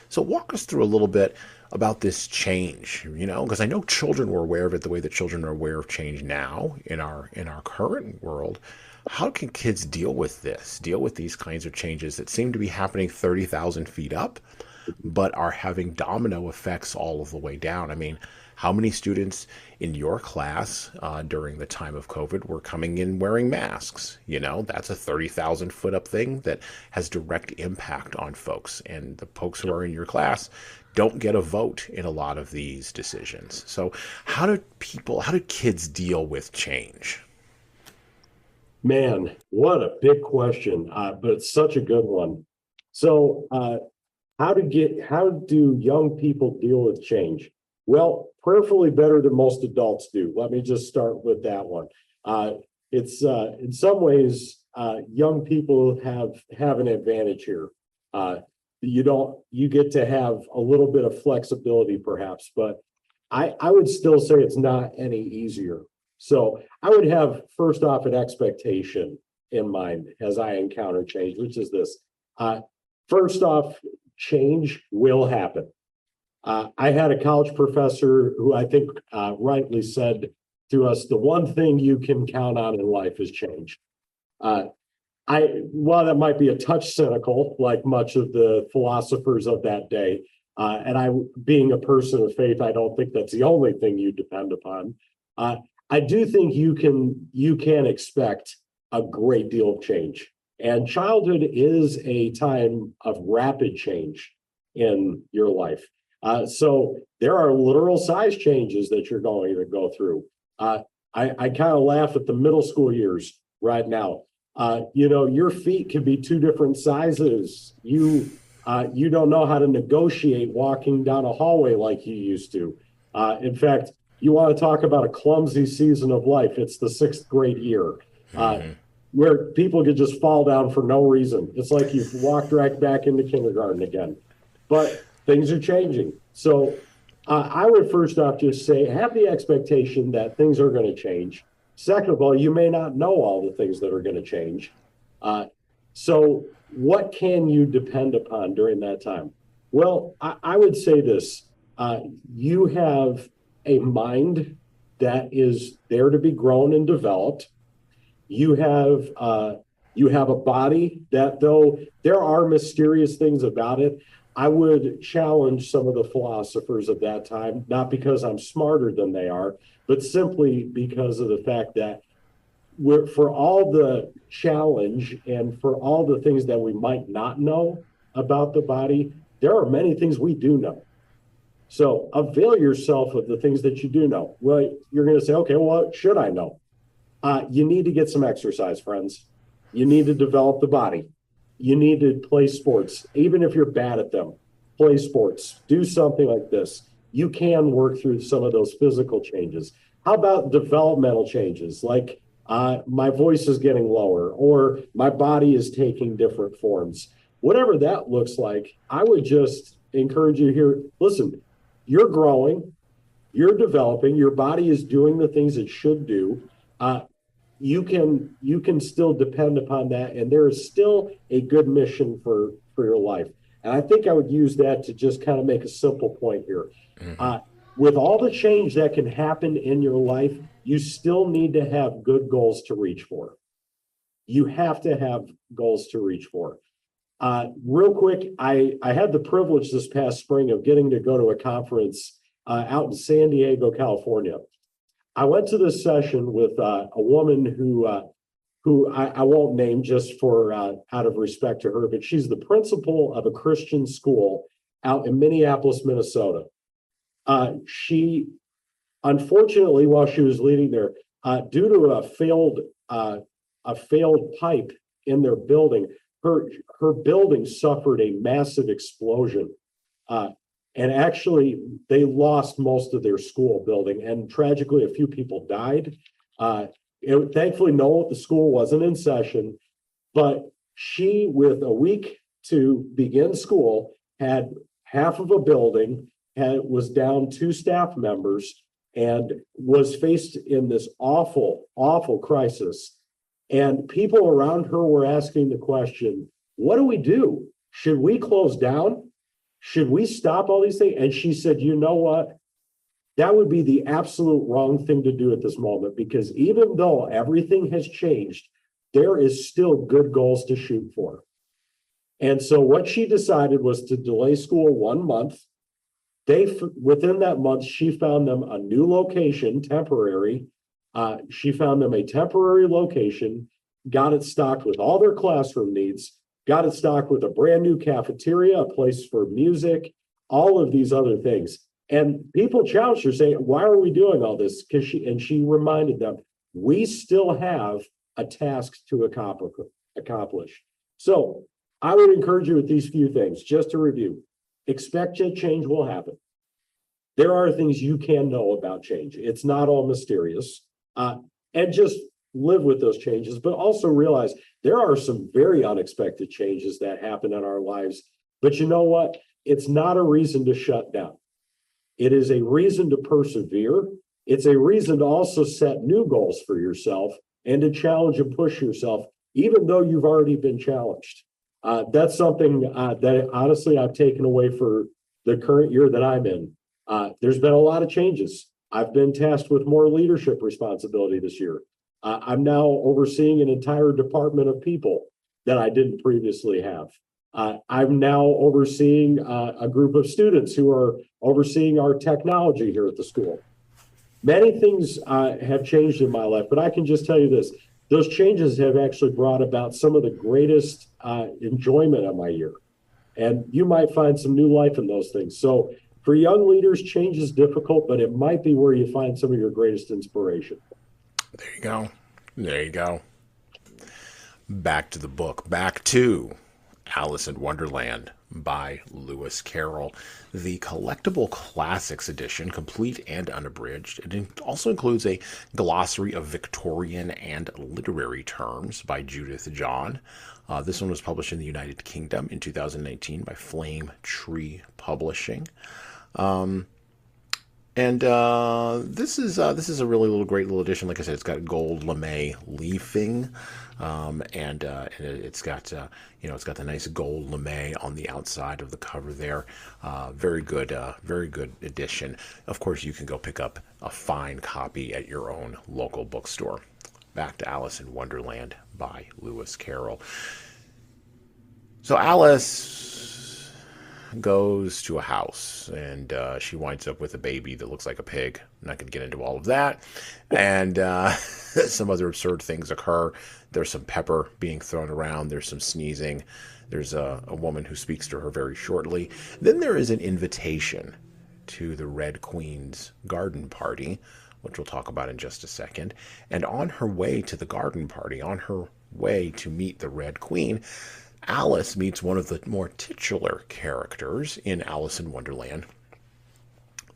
So walk us through a little bit about this change, because I know children were aware of it the way that children are aware of change now in our current world. How can kids deal with these kinds of changes that seem to be happening 30,000 feet up, but are having domino effects all of the way down? I mean, how many students in your class during the time of COVID were coming in wearing masks? That's a 30,000 foot up thing that has direct impact on folks. And the folks who are in your class don't get a vote in a lot of these decisions. So how do kids deal with change? Man, what a big question, but it's such a good one. So, how do young people deal with change? Well, prayerfully better than most adults do. Let me just start with that one. It's in some ways, young people have an advantage here. You get to have a little bit of flexibility, perhaps, but I would still say it's not any easier. So I would have first off an expectation in mind as I encounter change, which is this. First off, change will happen. I had a college professor who I think rightly said to us, the one thing you can count on in life is change. While that might be a touch cynical, like much of the philosophers of that day, and I, being a person of faith, I don't think that's the only thing you depend upon. I do think you can expect a great deal of change. And childhood is a time of rapid change in your life. So there are literal size changes that you're going to go through. I kind of laugh at the middle school years right now. Your feet can be two different sizes. You don't know how to negotiate walking down a hallway like you used to. In fact, you want to talk about a clumsy season of life. It's the sixth grade year. Where people could just fall down for no reason. It's like you've walked right back into kindergarten again. But things are changing. So I would first off just say, have the expectation that things are going to change. Second of all, you may not know all the things that are going to change. So what can you depend upon during that time? Well, I would say this. You have a mind that is there to be grown and developed. You have a body that, though there are mysterious things about it, I would challenge some of the philosophers of that time, not because I'm smarter than they are, but simply because of the fact that for all the challenge and for all the things that we might not know about the body, there are many things we do know. So avail yourself of the things that you do know. Well, you're going to say, okay, well, what should I know? You need to get some exercise, friends. You need to develop the body. You need to play sports. Even if you're bad at them, play sports. Do something like this. You can work through some of those physical changes. How about developmental changes? Like my voice is getting lower or my body is taking different forms. Whatever that looks like, I would just encourage you here. Listen, you're growing. You're developing. Your body is doing the things it should do. You can still depend upon that, and there is still a good mission for your life. And I think I would use that to just kind of make a simple point here. Mm-hmm. With all the change that can happen in your life, you still need to have good goals to reach for. You have to have goals to reach for. Real quick, I had the privilege this past spring of getting to go to a conference out in San Diego, California. I went to this session with a woman who I won't name just for out of respect to her, but she's the principal of a Christian school out in Minneapolis, Minnesota. She, unfortunately, while she was leading there, due to a failed pipe in their building, her building suffered a massive explosion. And actually, they lost most of their school building, and tragically, a few people died. Thankfully, no, the school wasn't in session, but she, with a week to begin school, had half of a building, was down 2 staff members, and was faced in this awful, awful crisis. And people around her were asking the question, what do we do? Should we close down? should we stop all these things? And she said, you know what? That would be the absolute wrong thing to do at this moment, because even though everything has changed, there is still good goals to shoot for. And so what she decided was to delay school 1 month. Within that month, she found them a new location, temporary. She found them a temporary location, got it stocked with all their classroom needs, got it stocked with a brand new cafeteria, a place for music, all of these other things. And people challenged her, saying, why are we doing all this? She reminded them, we still have a task to accomplish. So I would encourage you with these few things, just to review. Expect that change will happen. There are things you can know about change. It's not all mysterious. And just live with those changes, but also realize there are some very unexpected changes that happen in our lives. But you know what? It's not a reason to shut down. It is a reason to persevere. It's a reason to also set new goals for yourself and to challenge and push yourself, even though you've already been challenged. That's something that honestly I've taken away for the current year that I'm in. There's been a lot of changes. I've been tasked with more leadership responsibility this year. I'm now overseeing an entire department of people that I didn't previously have. I'm now overseeing a group of students who are overseeing our technology here at the school. Many things have changed in my life, but I can just tell you this. Those changes have actually brought about some of the greatest enjoyment of my year. And you might find some new life in those things. So for young leaders, change is difficult, but it might be where you find some of your greatest inspiration. There you go. There you go. Back to the book. Back to Alice in Wonderland by Lewis Carroll. The collectible classics edition, complete and unabridged. It also includes a glossary of Victorian and literary terms by Judith John. This one was published in the United Kingdom in 2019 by Flame Tree Publishing. This is a really great little edition. Like I said, it's got gold lame leafing, and it's got it's got the nice gold lame on the outside of the cover there. Very good edition. Of course, you can go pick up a fine copy at your own local bookstore. Back to Alice in Wonderland by Lewis Carroll. So Alice goes to a house, and she winds up with a baby that looks like a pig. I'm not going to get into all of that. And some other absurd things occur. There's some pepper being thrown around. There's some sneezing. There's a woman who speaks to her very shortly. Then there is an invitation to the Red Queen's garden party, which we'll talk about in just a second. And on her way to the garden party, on her way to meet the Red Queen, Alice meets one of the more titular characters in Alice in Wonderland,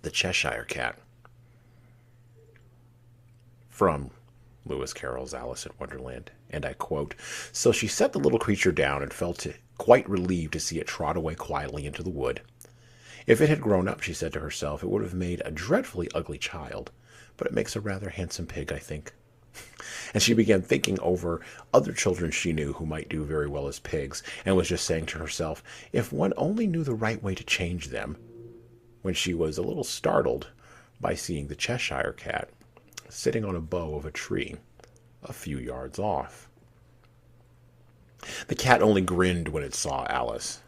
the Cheshire Cat. From Lewis Carroll's Alice in Wonderland, and I quote, "So she set the little creature down and felt quite relieved to see it trot away quietly into the wood. If it had grown up, she said to herself, it would have made a dreadfully ugly child, but it makes a rather handsome pig, I think." And she began thinking over other children she knew who might do very well as pigs, and was just saying to herself, if one only knew the right way to change them, when she was a little startled by seeing the Cheshire Cat sitting on a bough of a tree a few yards off. The cat only grinned when it saw Alice.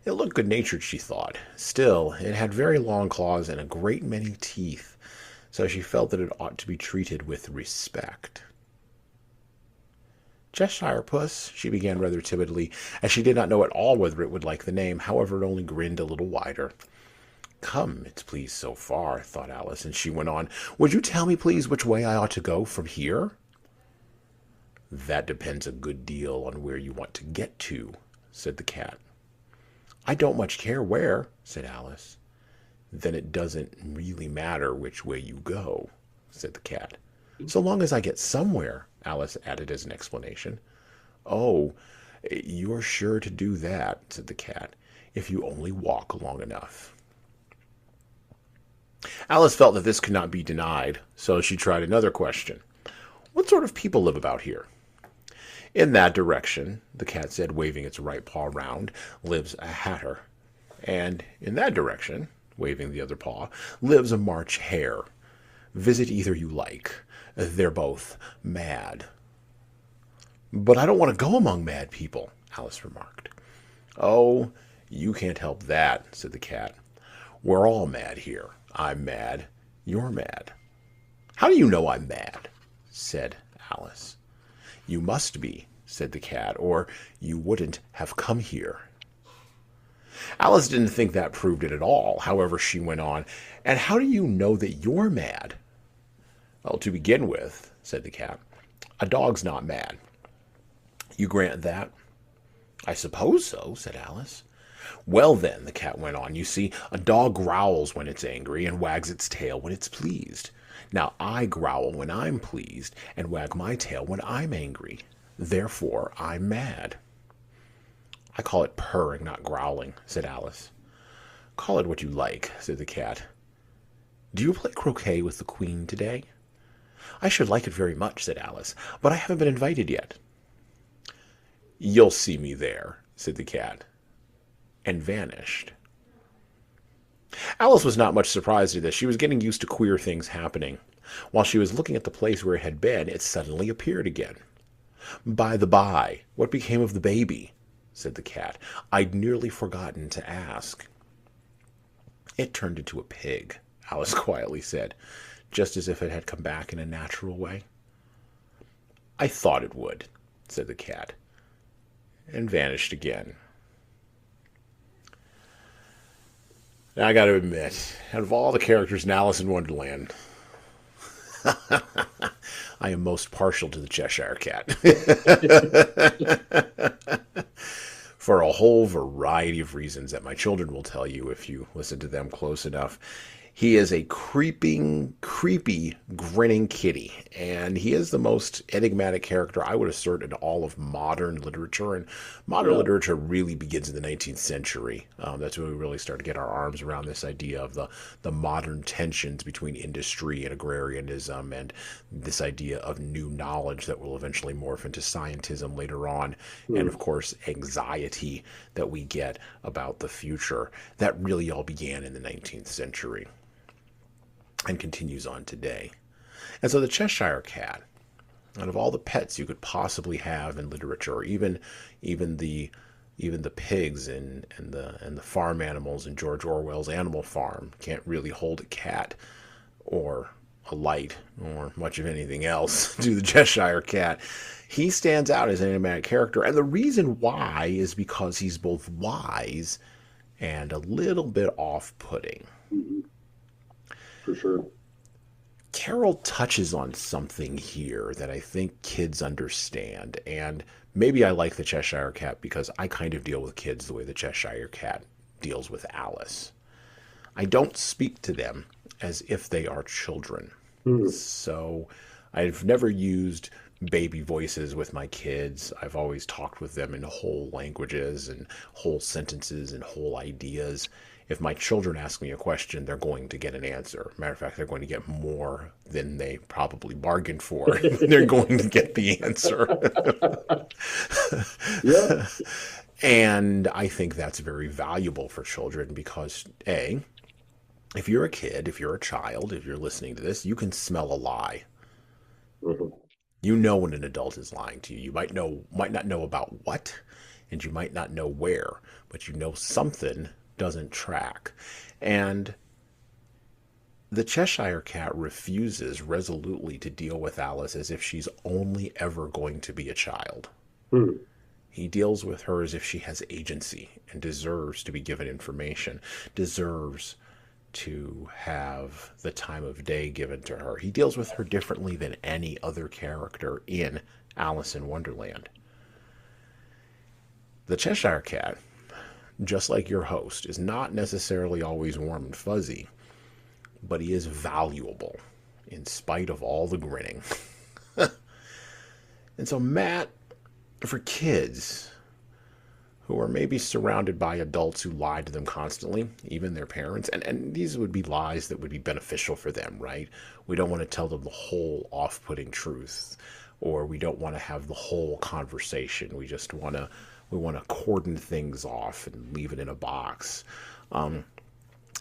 It looked good-natured, she thought. Still, it had very long claws and a great many teeth, so she felt that it ought to be treated with respect. "Cheshire Puss," she began rather timidly, as she did not know at all whether it would like the name. However, it only grinned a little wider. "Come, it's pleased so far," thought Alice, and she went on, "Would you tell me, please, which way I ought to go from here?" "That depends a good deal on where you want to get to," said the cat. "I don't much care where," said Alice. "Then it doesn't really matter which way you go," said the cat. "So long as I get somewhere," Alice added as an explanation. "Oh, you're sure to do that," said the cat, "if you only walk long enough." Alice felt that this could not be denied, so she tried another question. "What sort of people live about here?" "In that direction," the cat said, waving its right paw round, "lives a hatter." And in that direction, waving the other paw, lives a March hare. Visit either you like. They're both mad. But I don't want to go among mad people, Alice remarked. Oh, you can't help that, said the cat. We're all mad here. I'm mad. You're mad. How do you know I'm mad? Said Alice. You must be, said the cat, or you wouldn't have come here. Alice didn't think that proved it at all. However, she went on, and how do you know that you're mad? Well, to begin with, said the cat, a dog's not mad. You grant that? I suppose so, said Alice. Well, then, the cat went on, you see, a dog growls when it's angry and wags its tail when it's pleased. Now, I growl when I'm pleased and wag my tail when I'm angry. Therefore, I'm mad. I call it purring, not growling, said Alice. Call it what you like, said the cat. Do you play croquet with the Queen today? I should like it very much, said Alice, but I haven't been invited yet. You'll see me there, said the cat, and vanished. Alice was not much surprised at this. She was getting used to queer things happening. While she was looking at the place where it had been, it suddenly appeared again. By the by, what became of the baby? Said the cat. I'd nearly forgotten to ask. It turned into a pig, Alice quietly said, just as if it had come back in a natural way. I thought it would, said the cat, and vanished again. Now, I got to admit, out of all the characters in Alice in Wonderland, I am most partial to the Cheshire Cat. For a whole variety of reasons that my children will tell you if you listen to them close enough. He is a creepy, grinning kitty, and he is the most enigmatic character, I would assert, in all of modern literature. And modern literature really begins in the 19th century. That's when we really start to get our arms around this idea of the modern tensions between industry and agrarianism, and this idea of new knowledge that will eventually morph into scientism later on, and of course anxiety that we get about the future. That really all began in the 19th century and continues on today. And so the Cheshire Cat, out of all the pets you could possibly have in literature, even the pigs and the farm animals in George Orwell's Animal Farm can't really hold a cat or a light or much of anything else to the Cheshire Cat. He stands out as an enigmatic character, and the reason why is because he's both wise and a little bit off-putting. For sure. Carroll touches on something here that I think kids understand, and maybe I like the Cheshire Cat because I kind of deal with kids the way the Cheshire Cat deals with Alice. I don't speak to them as if they are children. So I've never used baby voices with my kids. I've always talked with them in whole languages and whole sentences and whole ideas. If my children ask me a question, they're going to get an answer. Matter of fact, they're going to get more than they probably bargained for. They're going to get the answer. Yeah. And I think that's very valuable for children because, A, if you're a kid, if you're a child, if you're listening to this, you can smell a lie. You know when an adult is lying to you. You might not know about what, and you might not know where, but you know something doesn't track. And the Cheshire Cat refuses resolutely to deal with Alice as if she's only ever going to be a child. He deals with her as if she has agency and deserves to be given information, deserves to have the time of day given to her. He deals with her differently than any other character in Alice in Wonderland. The Cheshire Cat, just like your host, is not necessarily always warm and fuzzy, but he is valuable in spite of all the grinning. And so Matt, for kids who are maybe surrounded by adults who lie to them constantly, even their parents, and these would be lies that would be beneficial for them, right? We don't want to tell them the whole off-putting truth, or we don't want to have the whole conversation. We just want to We want to cordon things off and leave it in a box. Um,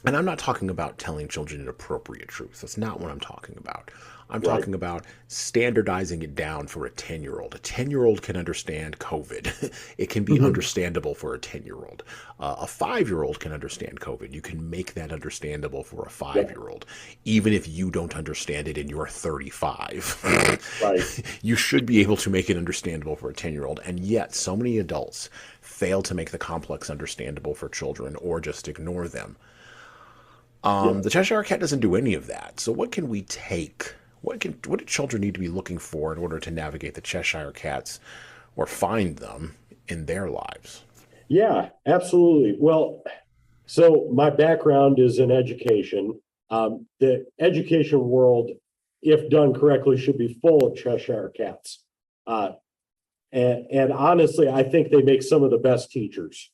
and I'm not talking about telling children inappropriate truths. That's not what I'm talking about. I'm Right. talking about standardizing it down for a 10-year-old. A 10-year-old can understand COVID. It can be Mhm. understandable for a 10-year-old. A 5-year-old can understand COVID. You can make that understandable for a Yep. 5-year-old. Even if you don't understand it and you're 35, Right. you should be able to make it understandable for a 10-year-old. And yet, so many adults fail to make the complex understandable for children or just ignore them. Yep. The Cheshire Cat doesn't do any of that. So what can we take? What do children need to be looking for in order to navigate the Cheshire Cats or find them in their lives? Yeah, absolutely. Well, so my background is in education. The education world, if done correctly, should be full of Cheshire cats. Uh, and honestly, I think they make some of the best teachers.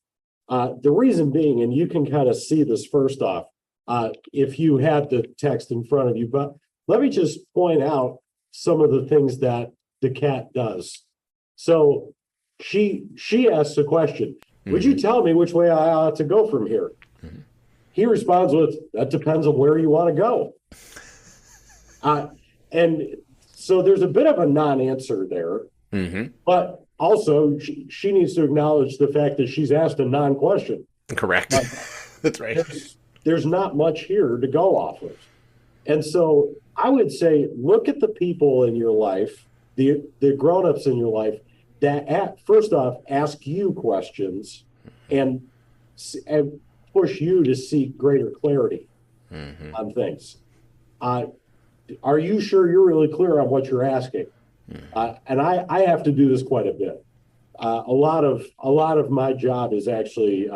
The reason being, and you can kind of see this first off, if you have the text in front of you, but let me just point out some of the things that the cat does. So she asks a question. Would you Mm-hmm. tell me which way I ought to go from here? Mm-hmm. He responds with, that depends on where you want to go. Uh, and so there's a bit of a non-answer there, Mm-hmm. but also she needs to acknowledge the fact that she's asked a non-question. Correct. Uh, That's right. there's not much here to go off of. And so I would say, look at the people in your life, the grown-ups in your life that first off ask you questions and and push you to seek greater clarity Mm-hmm. on things. Uh, are you sure you're really clear on what you're asking? And I have to do this quite a bit. A lot of my job is actually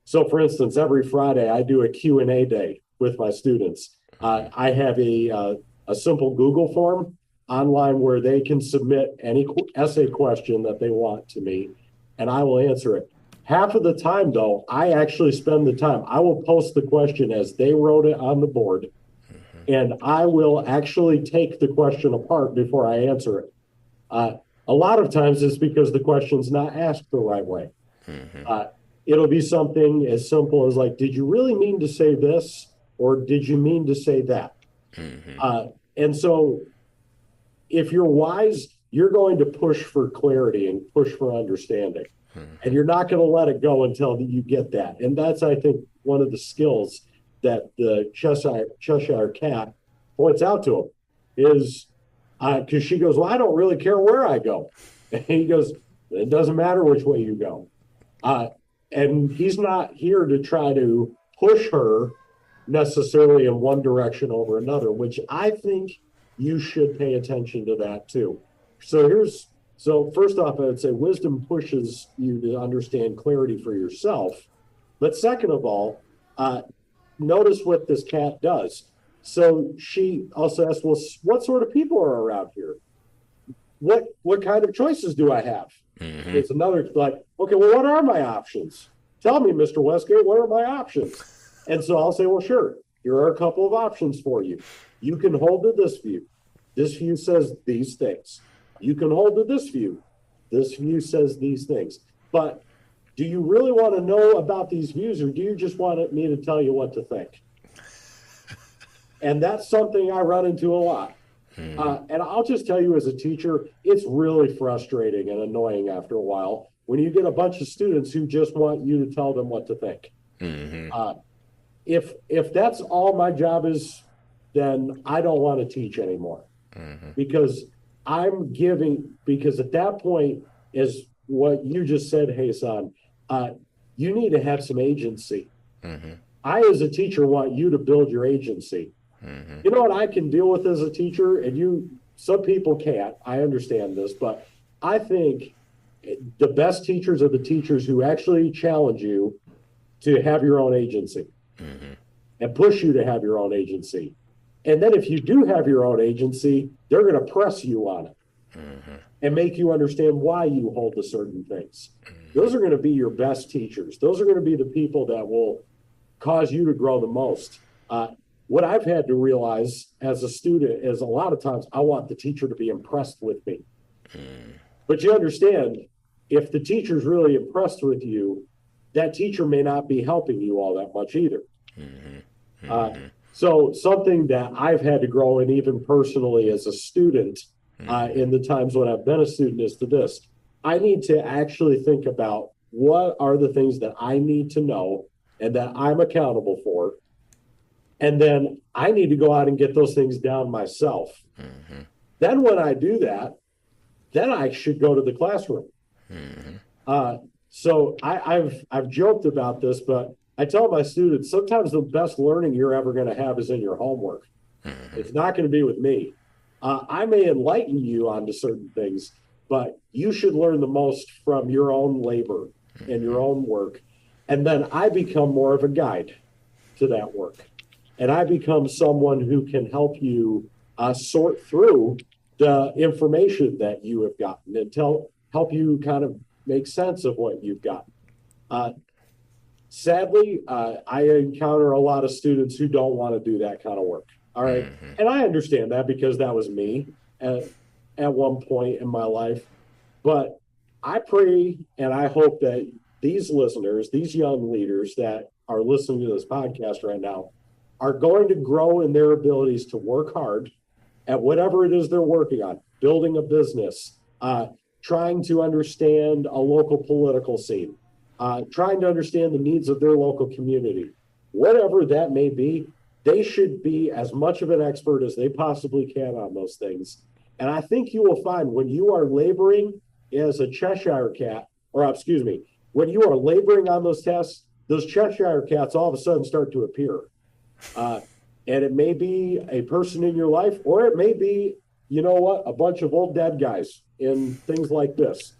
so. For instance, every Friday I do a Q&A day with my students. I have a simple Google form online where they can submit any essay question that they want to me, and I will answer it. Half of the time, though, I actually spend the time. I will post the question as they wrote it on the board, and I will actually take the question apart before I answer it. Uh, a lot of times it's because the question's not asked the right way. Mm-hmm. Uh, it'll be something as simple as like, did you really mean to say this? Or did you mean to say that? Mm-hmm. Uh, and so if you're wise, you're going to push for clarity and push for understanding. And you're not going to let it go until you get that. And that's, I think, one of the skills that the Cheshire Cat points out to him is because she goes, well, I don't really care where I go. And he goes, it doesn't matter which way you go. Uh, and he's not here to try to push her necessarily in one direction over another, which I think you should pay attention to that too. So first off, I would say wisdom pushes you to understand clarity for yourself. But second of all, notice what this cat does. So she also asks, well, what sort of people are around here? What kind of choices do I have? Mm-hmm. It's another like, okay, well, what are my options? Tell me, Mr. Westgate, what are my options? And so I'll say, well, sure, here are a couple of options for you. You can hold to this view. This view says these things. You can hold to this view. This view says these things. But do you really want to know about these views, or do you just want me to tell you what to think? And that's something I run into a lot. Mm-hmm. And I'll just tell you as a teacher, it's really frustrating and annoying after a while when you get a bunch of students who just want you to tell them what to think. Mm-hmm. Uh, if that's all my job is, then I don't want to teach anymore Mm-hmm. because because at that point is what you just said, Jesan, you need to have some agency. Mm-hmm. I, as a teacher, want you to build your agency. Mm-hmm. You know what I can deal with as a teacher, and some people can't. I understand this, but I think the best teachers are the teachers who actually challenge you to have your own agency Mm-hmm. and push you to have your own agency. And then if you do have your own agency, they're going to press you on it Mm-hmm. and make you understand why you hold to certain things. Those are going to be your best teachers. Those are going to be the people that will cause you to grow the most. What I've had to realize as a student is a lot of times I want the teacher to be impressed with me. But you understand, if the teacher's really impressed with you, that teacher may not be helping you all that much either. Mm-hmm. Uh, Mm-hmm. so something that I've had to grow in even personally as a student in the times when I've been a student is to this. I need to actually think about what are the things that I need to know and that I'm accountable for. And then I need to go out and get those things down myself. Mm-hmm. Then when I do that, then I should go to the classroom. Mm-hmm. Uh, so I've joked about this, but I tell my students sometimes the best learning you're ever going to have is in your homework. Mm-hmm. It's not going to be with me. I may enlighten you onto certain things, but you should learn the most from your own labor and your own work. And then I become more of a guide to that work. And I become someone who can help you sort through the information that you have gotten and help you kind of make sense of what you've got. Uh, Sadly, I encounter a lot of students who don't want to do that kind of work. All right. Mm-hmm. And I understand that because that was me at one point in my life. But I pray and I hope that these listeners, these young leaders that are listening to this podcast right now, are going to grow in their abilities to work hard at whatever it is they're working on, building a business, trying to understand a local political scene, trying to understand the needs of their local community. Whatever that may be, they should be as much of an expert as they possibly can on those things. And I think you will find when you are laboring as a Cheshire cat, or excuse me, when you are laboring on those tests, those Cheshire cats all of a sudden start to appear. Uh, and it may be a person in your life, or it may be, you know what, a bunch of old dead guys in things like this.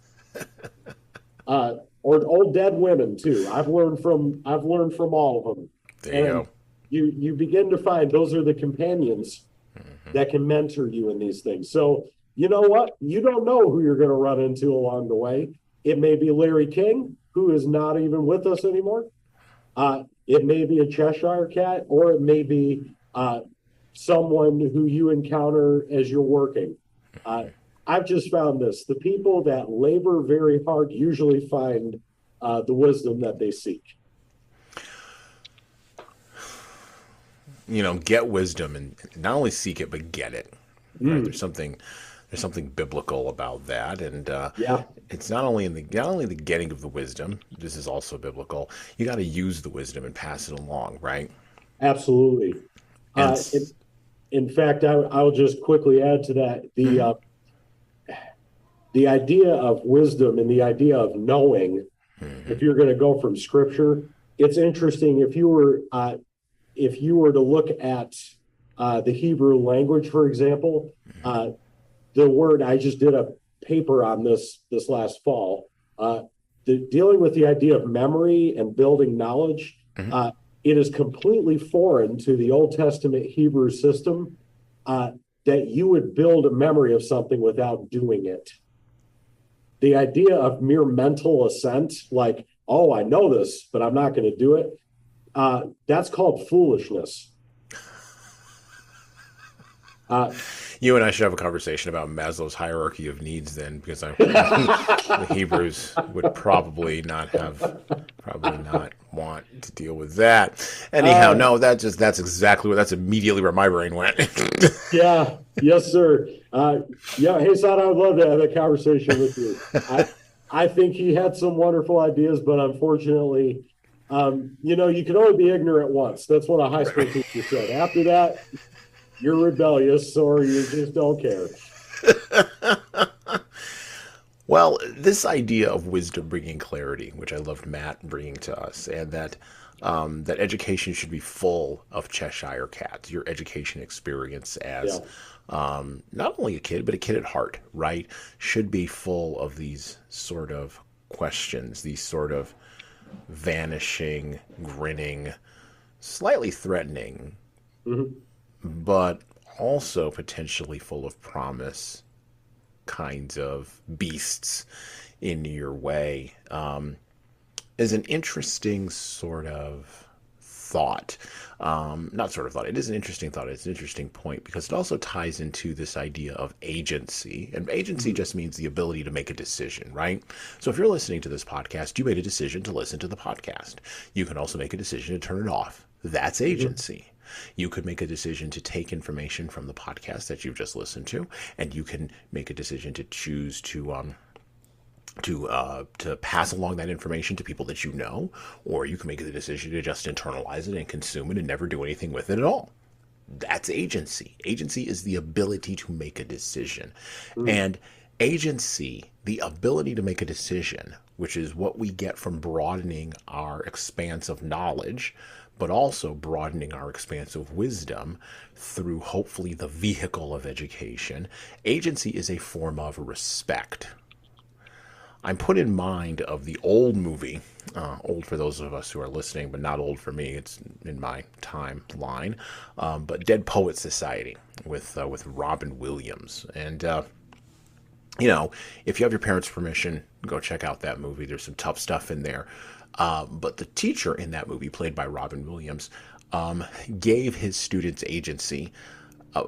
Or old dead women too. I've learned from all of them. There you And go. you begin to find those are the companions that can mentor you in these things. So you know what? You don't know who you're going to run into along the way. It may be Larry King, who is not even with us anymore. It may be a Cheshire cat, or it may be someone who you encounter as you're working. I've just found this. The people that labor very hard usually find the wisdom that they seek. You know, get wisdom and not only seek it, but get it. Right? There's something biblical about that, and Yeah, it's not only not only the getting of the wisdom. This is also biblical. You got to use the wisdom and pass it along, right? absolutely. And In fact, I'll just quickly add to that the idea of wisdom and the idea of knowing. If you're going to go from scripture, it's interesting if you were to look at the Hebrew language, for example, the word I just did a paper on this last fall, dealing with the idea of memory and building knowledge. It is completely foreign to the Old Testament Hebrew system that you would build a memory of something without doing it. The idea of mere mental assent, like, oh, I know this, but I'm not going to do it, that's called foolishness. you and I should have a conversation about Maslow's hierarchy of needs then, because the Hebrews would probably not want to deal with that. Anyhow, no, that's immediately where my brain went. Yeah, yes, sir. Yeah, hey, son, I would love to have a conversation with you. I think he had some wonderful ideas, but unfortunately, you can only be ignorant once. That's what a high school teacher said. After that, you're rebellious or you just don't care. Well, this idea of wisdom bringing clarity, which I loved Matt bringing to us, and that that education should be full of Cheshire cats. Your education experience as not only a kid, but a kid at heart, right, should be full of these sort of questions, these sort of vanishing, grinning, slightly threatening, but also potentially full of promise kinds of beasts in your way, is an interesting sort of thought. Not sort of thought. It is an interesting thought. It's an interesting point because it also ties into this idea of agency. And agency just means the ability to make a decision, right? So if you're listening to this podcast, you made a decision to listen to the podcast. You can also make a decision to turn it off. That's agency. You could make a decision to take information from the podcast that you've just listened to, and you can make a decision to choose to pass along that information to people that you know, or you can make the decision to just internalize it and consume it and never do anything with it at all. That's agency. Agency is the ability to make a decision. And agency, the ability to make a decision, which is what we get from broadening our expanse of knowledge, but also broadening our expanse of wisdom through hopefully the vehicle of education. Agency is a form of respect. I'm put in mind of the old movie, old for those of us who are listening, but not old for me. It's in my timeline, but Dead Poet Society with Robin Williams. And you know, if you have your parents' permission, go check out that movie. There's some tough stuff in there. But the teacher in that movie, played by Robin Williams, gave his students agency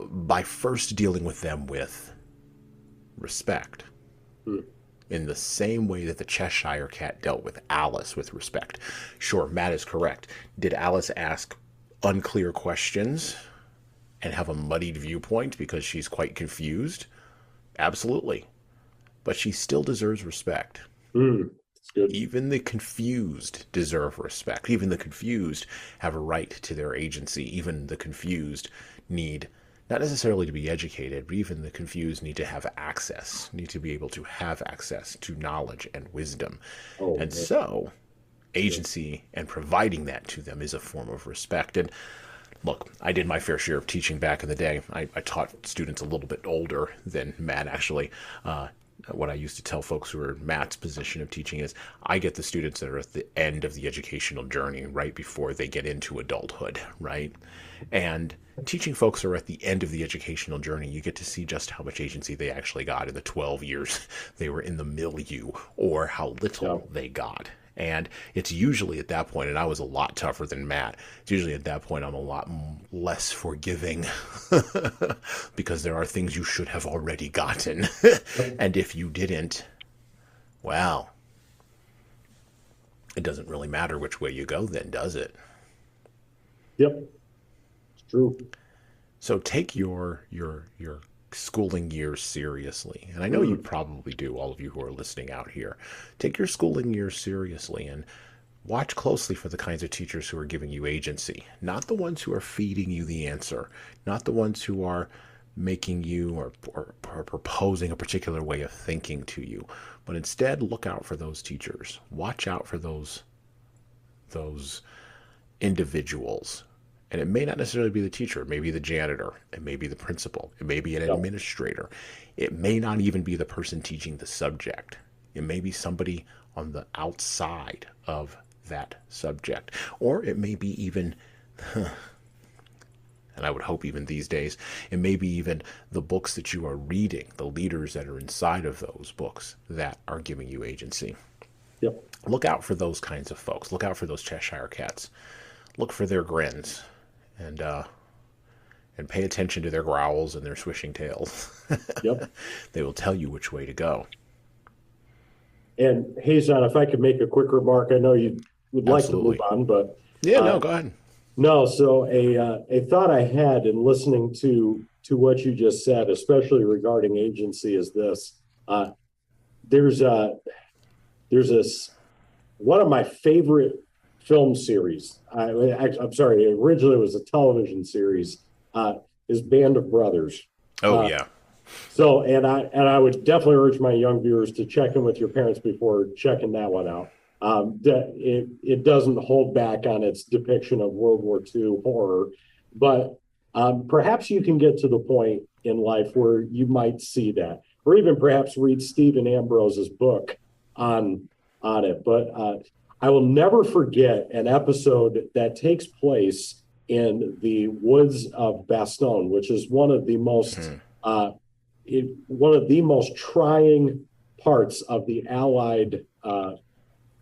by first dealing with them with respect. In the same way that the Cheshire Cat dealt with Alice with respect. Sure, Matt is correct. Did Alice ask unclear questions and have a muddied viewpoint because she's quite confused? Absolutely. But she still deserves respect. That's good. Even the confused deserve respect. Even the confused have a right to their agency. Even the confused need not necessarily to be educated, but even the confused need to have access, need to be able to have access to knowledge and wisdom. So agency and providing that to them is a form of respect. And look, I did my fair share of teaching back in the day. I taught students a little bit older than Matt, actually. What I used to tell folks who are in Matt's position of teaching is I get the students that are at the end of the educational journey, right before they get into adulthood, right? And teaching folks who are at the end of the educational journey, you get to see just how much agency they actually got in the 12 years they were in the milieu, or how little they got. And it's usually at that point, and I was a lot tougher than Matt, it's usually at that point I'm a lot less forgiving because there are things you should have already gotten. And if you didn't, well, it doesn't really matter which way you go then, does it? Yep, it's true. So take your schooling years seriously. And I know you probably do, all of you who are listening out here. Take your schooling years seriously and watch closely for the kinds of teachers who are giving you agency. Not the ones who are feeding you the answer. Not the ones who are making you or proposing a particular way of thinking to you. But instead, look out for those teachers. Watch out for those individuals. And it may not necessarily be the teacher. It may be the janitor. It may be the principal. It may be an administrator. It may not even be the person teaching the subject. It may be somebody on the outside of that subject. Or it may be even, and I would hope even these days, it may be even the books that you are reading, the leaders that are inside of those books that are giving you agency. Yep. Look out for those kinds of folks. Look out for those Cheshire Cats. Look for their grins. And pay attention to their growls and their swishing tails. Yep. They will tell you which way to go. And Jesan, if I could make a quick remark, I know you would like to move on, but no, go ahead. No, so a thought I had in listening to what you just said, especially regarding agency, is this: there's this one of my favorite film series. I'm sorry, originally it was a television series. Is Band of Brothers. Oh yeah. So and I would definitely urge my young viewers to check in with your parents before checking that one out. It doesn't hold back on its depiction of World War II horror, but perhaps you can get to the point in life where you might see that, or even perhaps read Stephen Ambrose's book on it. But I will never forget an episode that takes place in the woods of Bastogne, which is one of the most trying parts of the Allied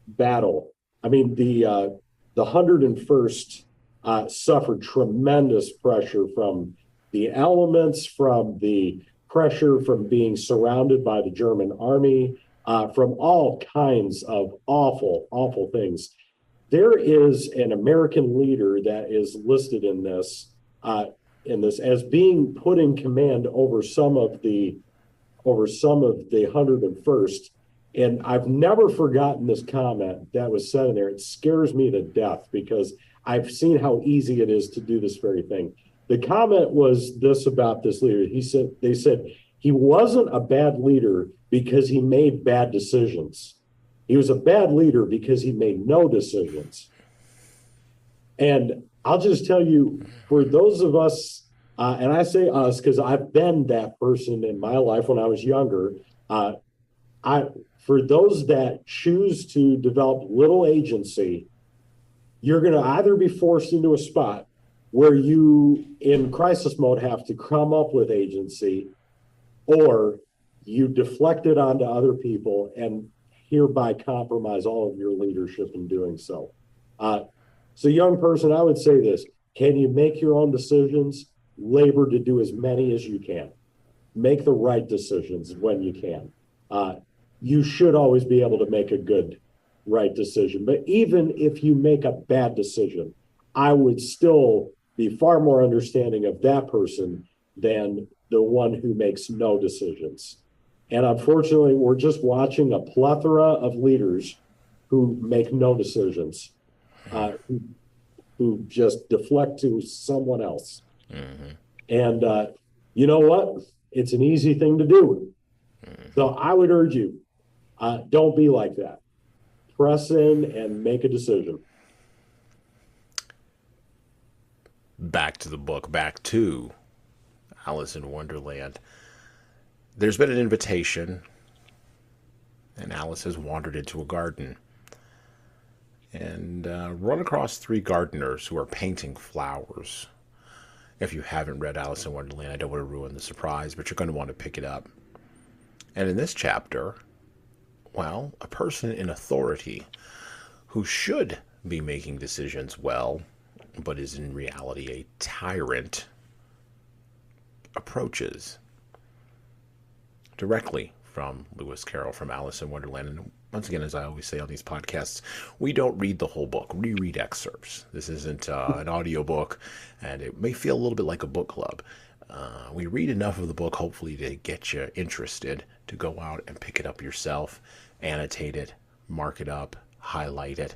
battle. I mean, the 101st suffered tremendous pressure from the elements, from the pressure from being surrounded by the German army, from all kinds of awful, awful things. There is an American leader that is listed in this as being put in command over some of the 101st. And I've never forgotten this comment that was said in there. It scares me to death because I've seen how easy it is to do this very thing. The comment was this about this leader. They said he wasn't a bad leader because he made bad decisions. He was a bad leader because he made no decisions. And I'll just tell you, for those of us, and I say us because I've been that person in my life when I was younger, for those that choose to develop little agency, you're going to either be forced into a spot where you, in crisis mode, have to come up with agency, or you deflect it onto other people and hereby compromise all of your leadership in doing so. So, young person, I would say this: can you make your own decisions? Labor to do as many as you can. Make the right decisions when you can. You should always be able to make a good, right decision. But even if you make a bad decision, I would still be far more understanding of that person than the one who makes no decisions. And unfortunately, we're just watching a plethora of leaders who make no decisions, who just deflect to someone else. Mm-hmm. And you know what? It's an easy thing to do. Mm-hmm. So I would urge you, don't be like that. Press in and make a decision. Back to the book, back to Alice in Wonderland. There's been an invitation, and Alice has wandered into a garden and run across 3 gardeners who are painting flowers. If you haven't read Alice in Wonderland, I don't want to ruin the surprise, but you're going to want to pick it up. And in this chapter, well, a person in authority who should be making decisions well, but is in reality a tyrant, approaches directly from Lewis Carroll from Alice in Wonderland. And once again, as I always say on these podcasts, we don't read the whole book. We read excerpts. This isn't an audiobook, and it may feel a little bit like a book club. We read enough of the book, hopefully, to get you interested, to go out and pick it up yourself, annotate it, mark it up, highlight it,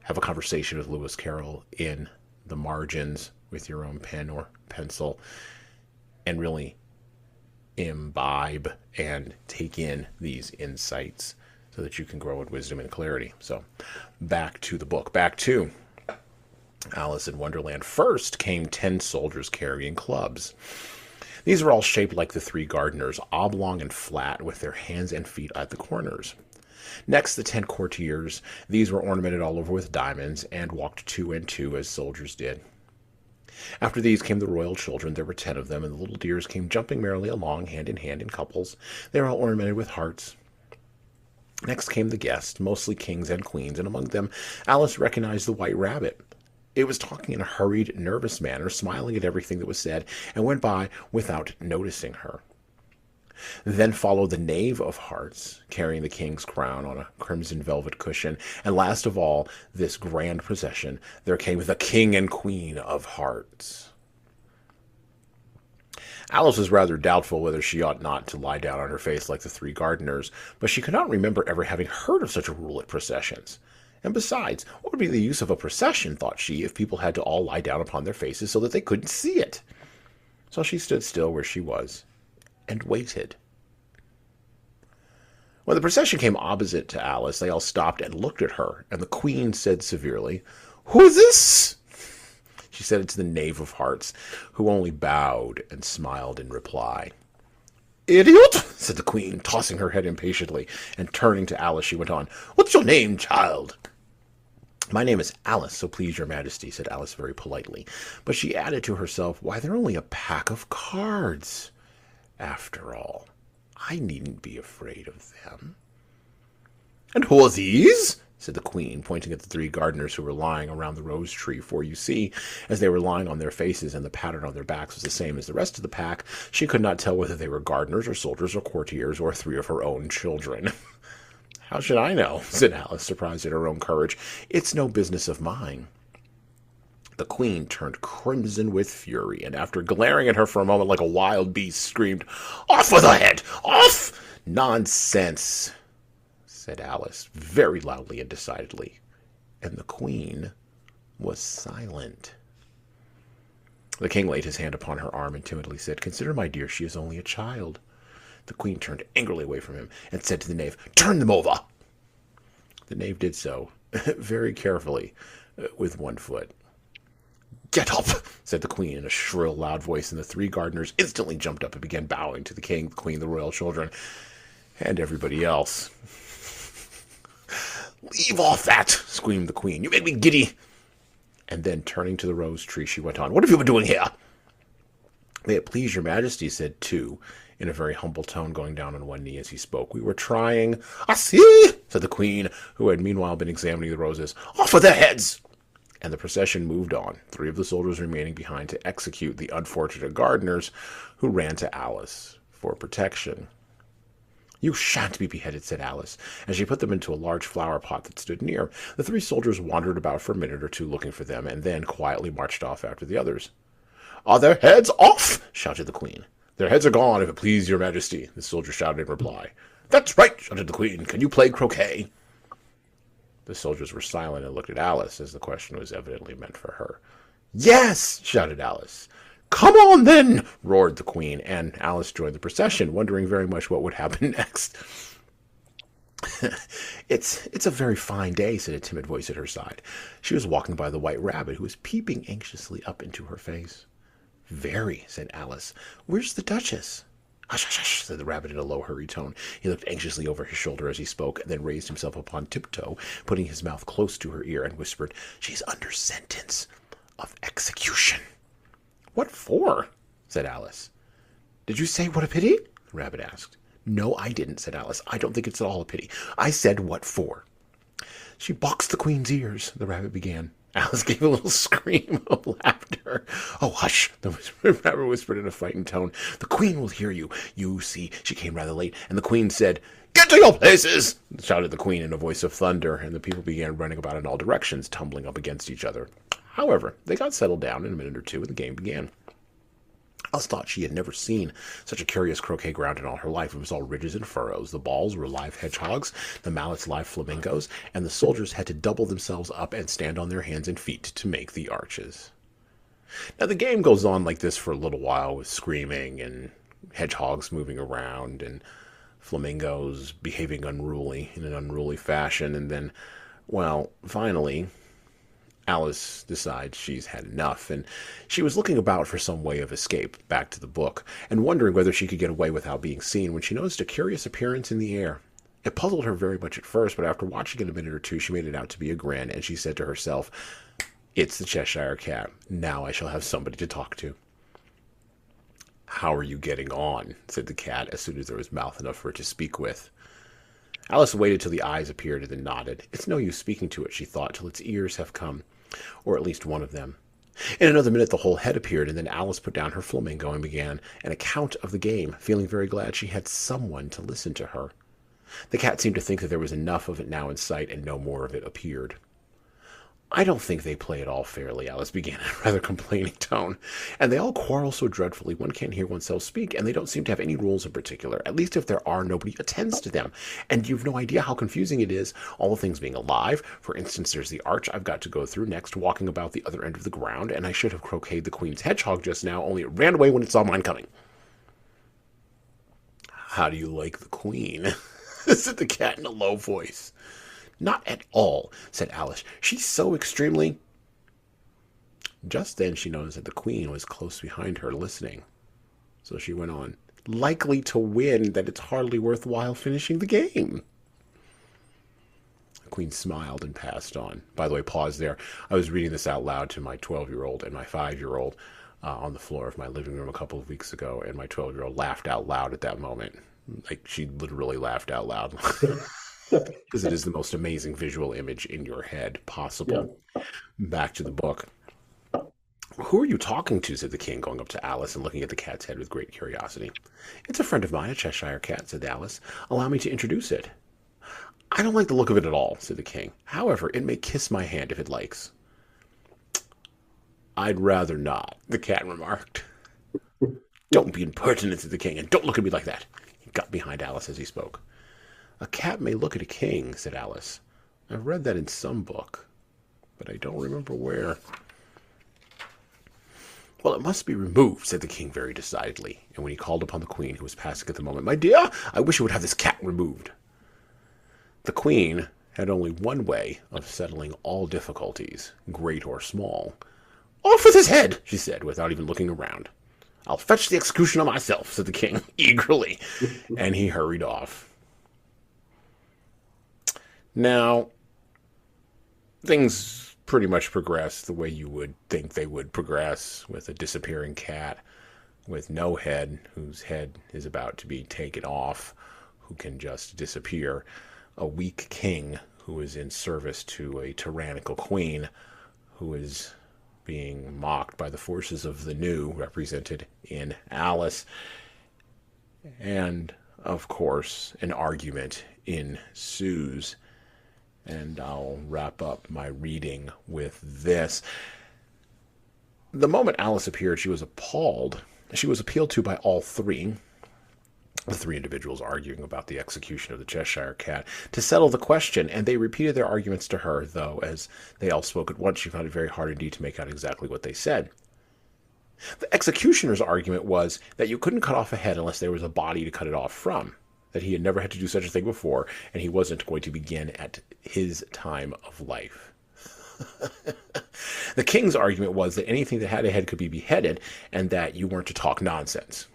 have a conversation with Lewis Carroll in the margins with your own pen or pencil, and really imbibe and take in these insights so that you can grow in wisdom and clarity. So back to the book, back to Alice in Wonderland. First came 10 soldiers carrying clubs. These were all shaped like the 3 gardeners, oblong and flat, with their hands and feet at the corners. Next, the 10 courtiers. These were ornamented all over with diamonds and walked 2 and 2 as soldiers did. After these came the royal children. There were 10 of them, and the little dears came jumping merrily along, hand in couples. They were all ornamented with hearts. Next came the guests, mostly kings and queens, and among them Alice recognized the White Rabbit. It was talking in a hurried, nervous manner, smiling at everything that was said, and went by without noticing her. Then followed the Knave of Hearts, carrying the king's crown on a crimson velvet cushion. And last of all this grand procession, there came the King and Queen of Hearts. Alice was rather doubtful whether she ought not to lie down on her face like the 3 gardeners, but she could not remember ever having heard of such a rule at processions. And besides, what would be the use of a procession, thought she, if people had to all lie down upon their faces so that they couldn't see it? So she stood still where she was and waited. When the procession came opposite to Alice, they all stopped and looked at her, and the Queen said severely, "Who is this?" She said it to the Knave of Hearts, who only bowed and smiled in reply. "Idiot," said the Queen, tossing her head impatiently, and turning to Alice, she went on, "What's your name, child?" "My name is Alice, so please your majesty," said Alice very politely. But she added to herself, "Why, they're only a pack of cards. After all, I needn't be afraid of them." "And who are these?" said the queen, pointing at the three gardeners who were lying around the rose tree. For you see, as they were lying on their faces and the pattern on their backs was the same as the rest of the pack, she could not tell whether they were gardeners or soldiers or courtiers or three of her own children. How should I know? Said Alice, surprised at her own courage. It's no business of mine. The queen turned crimson with fury, and after glaring at her for a moment like a wild beast, screamed, "Off with her head! Off!" "Nonsense," said Alice, very loudly and decidedly, and the queen was silent. The king laid his hand upon her arm and timidly said, "Consider, my dear, she is only a child." The queen turned angrily away from him and said to the knave, "Turn them over." The knave did so, very carefully, with one foot. "Get up," said the queen in a shrill, loud voice, and the three gardeners instantly jumped up and began bowing to the king, the queen, the royal children, and everybody else. "Leave off that," screamed the queen. "You make me giddy." And then, turning to the rose tree, she went on, "What have you been doing here?" "May it please your majesty," said two, in a very humble tone, going down on one knee as he spoke. "We were trying—" "I see," said the queen, who had meanwhile been examining the roses. "Off with their heads!" And the procession moved on, three of the soldiers remaining behind to execute the unfortunate gardeners, who ran to Alice for protection. "You shan't be beheaded," said Alice, as she put them into a large flower pot that stood near. The three soldiers wandered about for a minute or two looking for them, and then quietly marched off after the others. "Are their heads off?" shouted the queen. "Their heads are gone, if it please your majesty," the soldier shouted in reply. "That's right," shouted the queen. "Can you play croquet?" The soldiers were silent and looked at Alice, as the question was evidently meant for her. "Yes!" shouted Alice. "Come on, then!" roared the queen, and Alice joined the procession, wondering very much what would happen next. It's a very fine day," said a timid voice at her side. She was walking by the white rabbit, who was peeping anxiously up into her face. "Very," said Alice. "Where's the Duchess?" "Hush, hush, hush," said the rabbit in a low, hurried tone. He looked anxiously over his shoulder as he spoke, and then raised himself upon tiptoe, putting his mouth close to her ear, and whispered, "She's under sentence of execution." "What for?" said Alice. "Did you say what a pity?" the rabbit asked. "No, I didn't," said Alice. "I don't think it's at all a pity. I said what for." "She boxed the queen's ears," the rabbit began. Alice gave a little scream of laughter. "Oh, hush," the rabbit whispered in a frightened tone. "The queen will hear you. You see, she came rather late, and the queen said—" "Get to your places!" shouted the queen in a voice of thunder, and the people began running about in all directions, tumbling up against each other. However, they got settled down in a minute or two, and the game began. Alice thought she had never seen such a curious croquet ground in all her life. It was all ridges and furrows. The balls were live hedgehogs, the mallets live flamingos, and the soldiers had to double themselves up and stand on their hands and feet to make the arches. Now, the game goes on like this for a little while, with screaming and hedgehogs moving around and flamingos behaving in an unruly fashion, and then, well, finally, Alice decides she's had enough, and she was looking about for some way of escape back to the book, and wondering whether she could get away without being seen, when she noticed a curious appearance in the air. It puzzled her very much at first, but after watching it a minute or two, she made it out to be a grin, and she said to herself, "It's the Cheshire Cat. Now I shall have somebody to talk to." "How are you getting on?" said the cat, as soon as there was mouth enough for it to speak with. Alice waited till the eyes appeared and then nodded. It's no use speaking to it, she thought, till its ears have come, or at least one of them. In another minute the whole head appeared, and then Alice put down her flamingo and began an account of the game, feeling very glad she had someone to listen to her. The cat seemed to think that there was enough of it now in sight, and no more of it appeared. "I don't think they play it all fairly," Alice began in a rather complaining tone. "And they all quarrel so dreadfully, one can't hear oneself speak, and they don't seem to have any rules in particular. At least if there are, nobody attends to them. And you've no idea how confusing it is, all the things being alive. For instance, there's the arch I've got to go through next, walking about the other end of the ground, and I should have croqueted the queen's hedgehog just now, only it ran away when it saw mine coming." "How do you like the queen?" said the cat in a low voice. "Not at all," said Alice. "She's so extremely—" Just then she noticed that the queen was close behind her, listening. So she went on, "Likely to win, that it's hardly worthwhile finishing the game." The queen smiled and passed on. By the way, pause there. I was reading this out loud to my 12-year-old and my 5-year-old on the floor of my living room a couple of weeks ago, and my 12-year-old laughed out loud at that moment. Like, she literally laughed out loud. because it is the most amazing visual image in your head Yeah. possible. Back to the book. Who are you talking to? Said the king, going up to Alice and looking at the cat's head with great curiosity. It's a friend of mine, a Cheshire cat, said Alice. Allow me to introduce it. I don't like the look of it at all, said the king. However, it may kiss my hand if it likes. I'd rather not, the cat remarked. Don't be impertinent, said the king, and don't look at me like that. He got behind Alice as he spoke. A cat may look at a king, said Alice. I've read that in some book, but I don't remember where. Well, it must be removed, said the king very decidedly, and when he called upon the queen, who was passing at the moment, my dear, I wish you would have this cat removed. The queen had only one way of settling all difficulties, great or small. Off with his head, she said, without even looking around. I'll fetch the executioner myself, said the king, eagerly, and he hurried off. Now, things pretty much progress the way you would think they would progress, with a disappearing cat with no head, whose head is about to be taken off, who can just disappear, a weak king who is in service to a tyrannical queen who is being mocked by the forces of the new, represented in Alice, and, of course, an argument ensues. And I'll wrap up my reading with this. The moment Alice appeared, she was appalled. She was appealed to by all three, the three individuals arguing about the execution of the Cheshire cat, to settle the question, and they repeated their arguments to her, though, as they all spoke at once, she found it very hard indeed to make out exactly what they said. The executioner's argument was that you couldn't cut off a head unless there was a body to cut it off from, that he had never had to do such a thing before, and he wasn't going to begin at his time of life. The king's argument was that anything that had a head could be beheaded, and that you weren't to talk nonsense.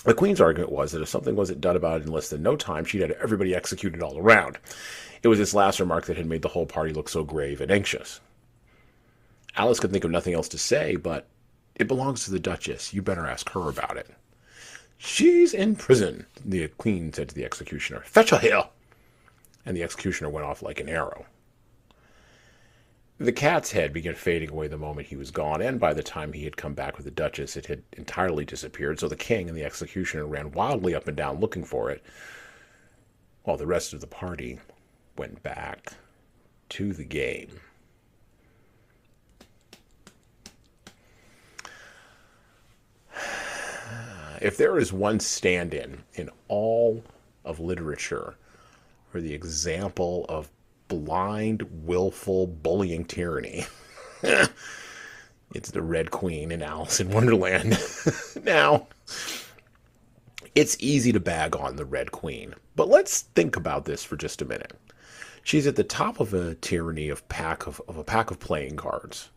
The queen's argument was that if something wasn't done about it in less than no time, she'd have everybody executed all around. It was this last remark that had made the whole party look so grave and anxious. Alice could think of nothing else to say, but it belongs to the Duchess. You better ask her about it. She's in prison, the queen said to the executioner. Fetch her here. And the executioner went off like an arrow. The cat's head began fading away the moment he was gone, and by the time he had come back with the Duchess, it had entirely disappeared, so the king and the executioner ran wildly up and down looking for it, while the rest of the party went back to the game. If there is one stand-in in all of literature for the example of blind, willful, bullying tyranny, it's the Red Queen in Alice in Wonderland. Now, it's easy to bag on the Red Queen, but let's think about this for just a minute. She's at the top of a tyranny of a pack of playing cards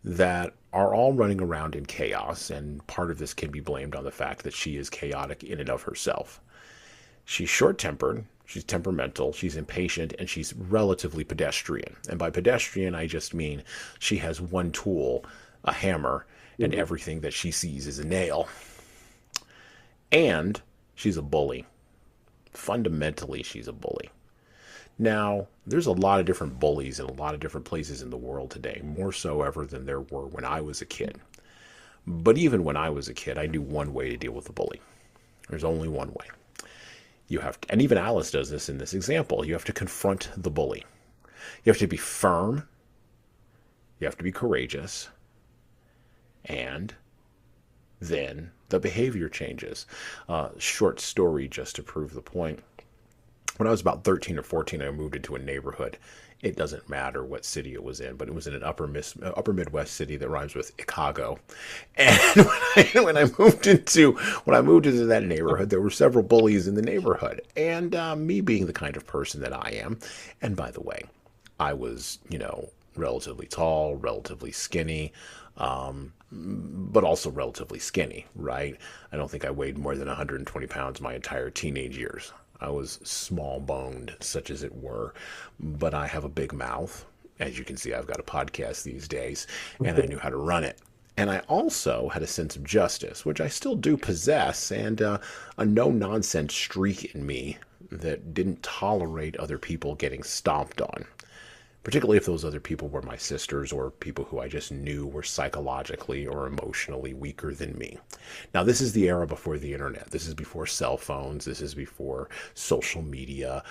that are all running around in chaos, and part of this can be blamed on the fact that she is chaotic in and of herself. She's short-tempered, she's temperamental, she's impatient, and she's relatively pedestrian. And by pedestrian, I just mean she has one tool, a hammer, and everything that she sees is a nail. And she's a bully. Fundamentally, she's a bully. Now, there's a lot of different bullies in a lot of different places in the world today, more so ever than there were when I was a kid. But even when I was a kid, I knew one way to deal with a bully. There's only one way. You have to, and even Alice does this in this example, you have to confront the bully. You have to be firm, you have to be courageous, and then the behavior changes. Short story just to prove the point. When I was about 13 or 14, I moved into a neighborhood. It doesn't matter what city it was in, but it was in an upper Midwest city that rhymes with Chicago. And when I moved into that neighborhood, there were several bullies in the neighborhood. And me being the kind of person that I am, and by the way, I was, relatively tall, relatively skinny, but also relatively skinny, right? I don't think I weighed more than 120 pounds my entire teenage years. I was small-boned, such as it were, but I have a big mouth. As you can see, I've got a podcast these days, and I knew how to run it. And I also had a sense of justice, which I still do possess, and a no-nonsense streak in me that didn't tolerate other people getting stomped on, particularly if those other people were my sisters or people who I just knew were psychologically or emotionally weaker than me. Now, this is the era before the internet. This is before cell phones. This is before social media.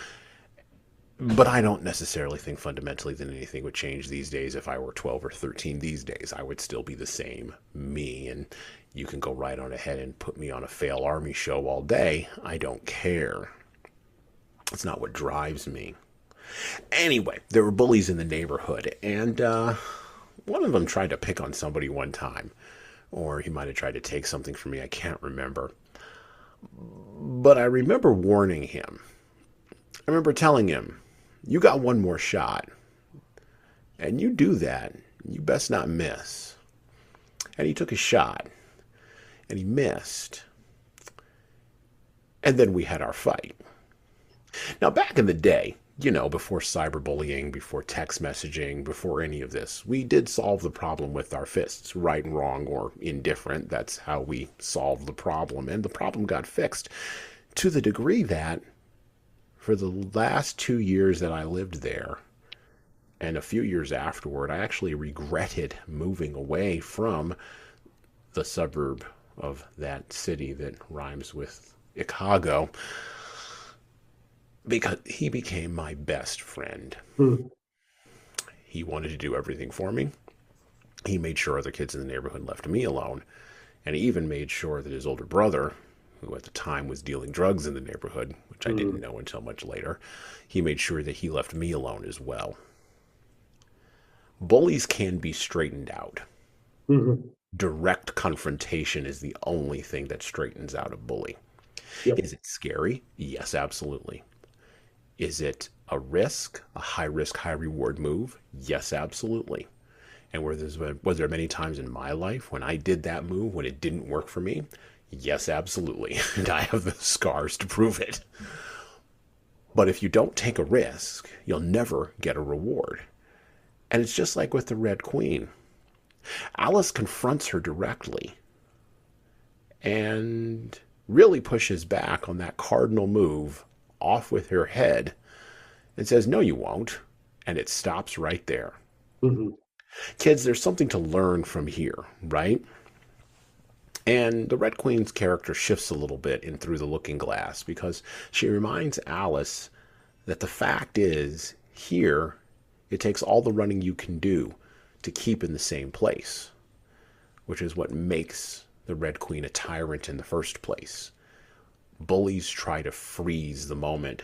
But I don't necessarily think fundamentally that anything would change these days. If I were 12 or 13 these days, I would still be the same me. And you can go right on ahead and put me on a fail army show all day. I don't care. It's not what drives me. Anyway, there were bullies in the neighborhood, and one of them tried to pick on somebody one time. Or he might have tried to take something from me. I can't remember. But I remember warning him. I remember telling him, you got one more shot. And you do that, you best not miss. And he took a shot. And he missed. And then we had our fight. Now, back in the day, before cyberbullying, before text messaging, before any of this, we did solve the problem with our fists, right and wrong or indifferent. That's how we solved the problem. And the problem got fixed to the degree that for the last 2 years that I lived there, and a few years afterward, I actually regretted moving away from the suburb of that city that rhymes with Chicago, because he became my best friend. He wanted to do everything for me. He made sure other kids in the neighborhood left me alone. And he even made sure that his older brother, who at the time was dealing drugs in the neighborhood, which I didn't know until much later, he made sure that he left me alone as well. Bullies can be straightened out. Direct confrontation is the only thing that straightens out a bully. Yep. Is it scary? Yes, absolutely. Is it a risk, a high risk, high reward move? Yes, absolutely. And was there many times in my life when I did that move when it didn't work for me? Yes, absolutely. And I have the scars to prove it. But if you don't take a risk, you'll never get a reward. And it's just like with the Red Queen. Alice confronts her directly and really pushes back on that cardinal move, off with her head, and says, no, you won't. And it stops right there. Kids, there's something to learn from here, right? And the Red Queen's character shifts a little bit in Through the Looking Glass, because she reminds Alice that the fact is, here, it takes all the running you can do to keep in the same place, which is what makes the Red Queen a tyrant in the first place. Bullies try to freeze the moment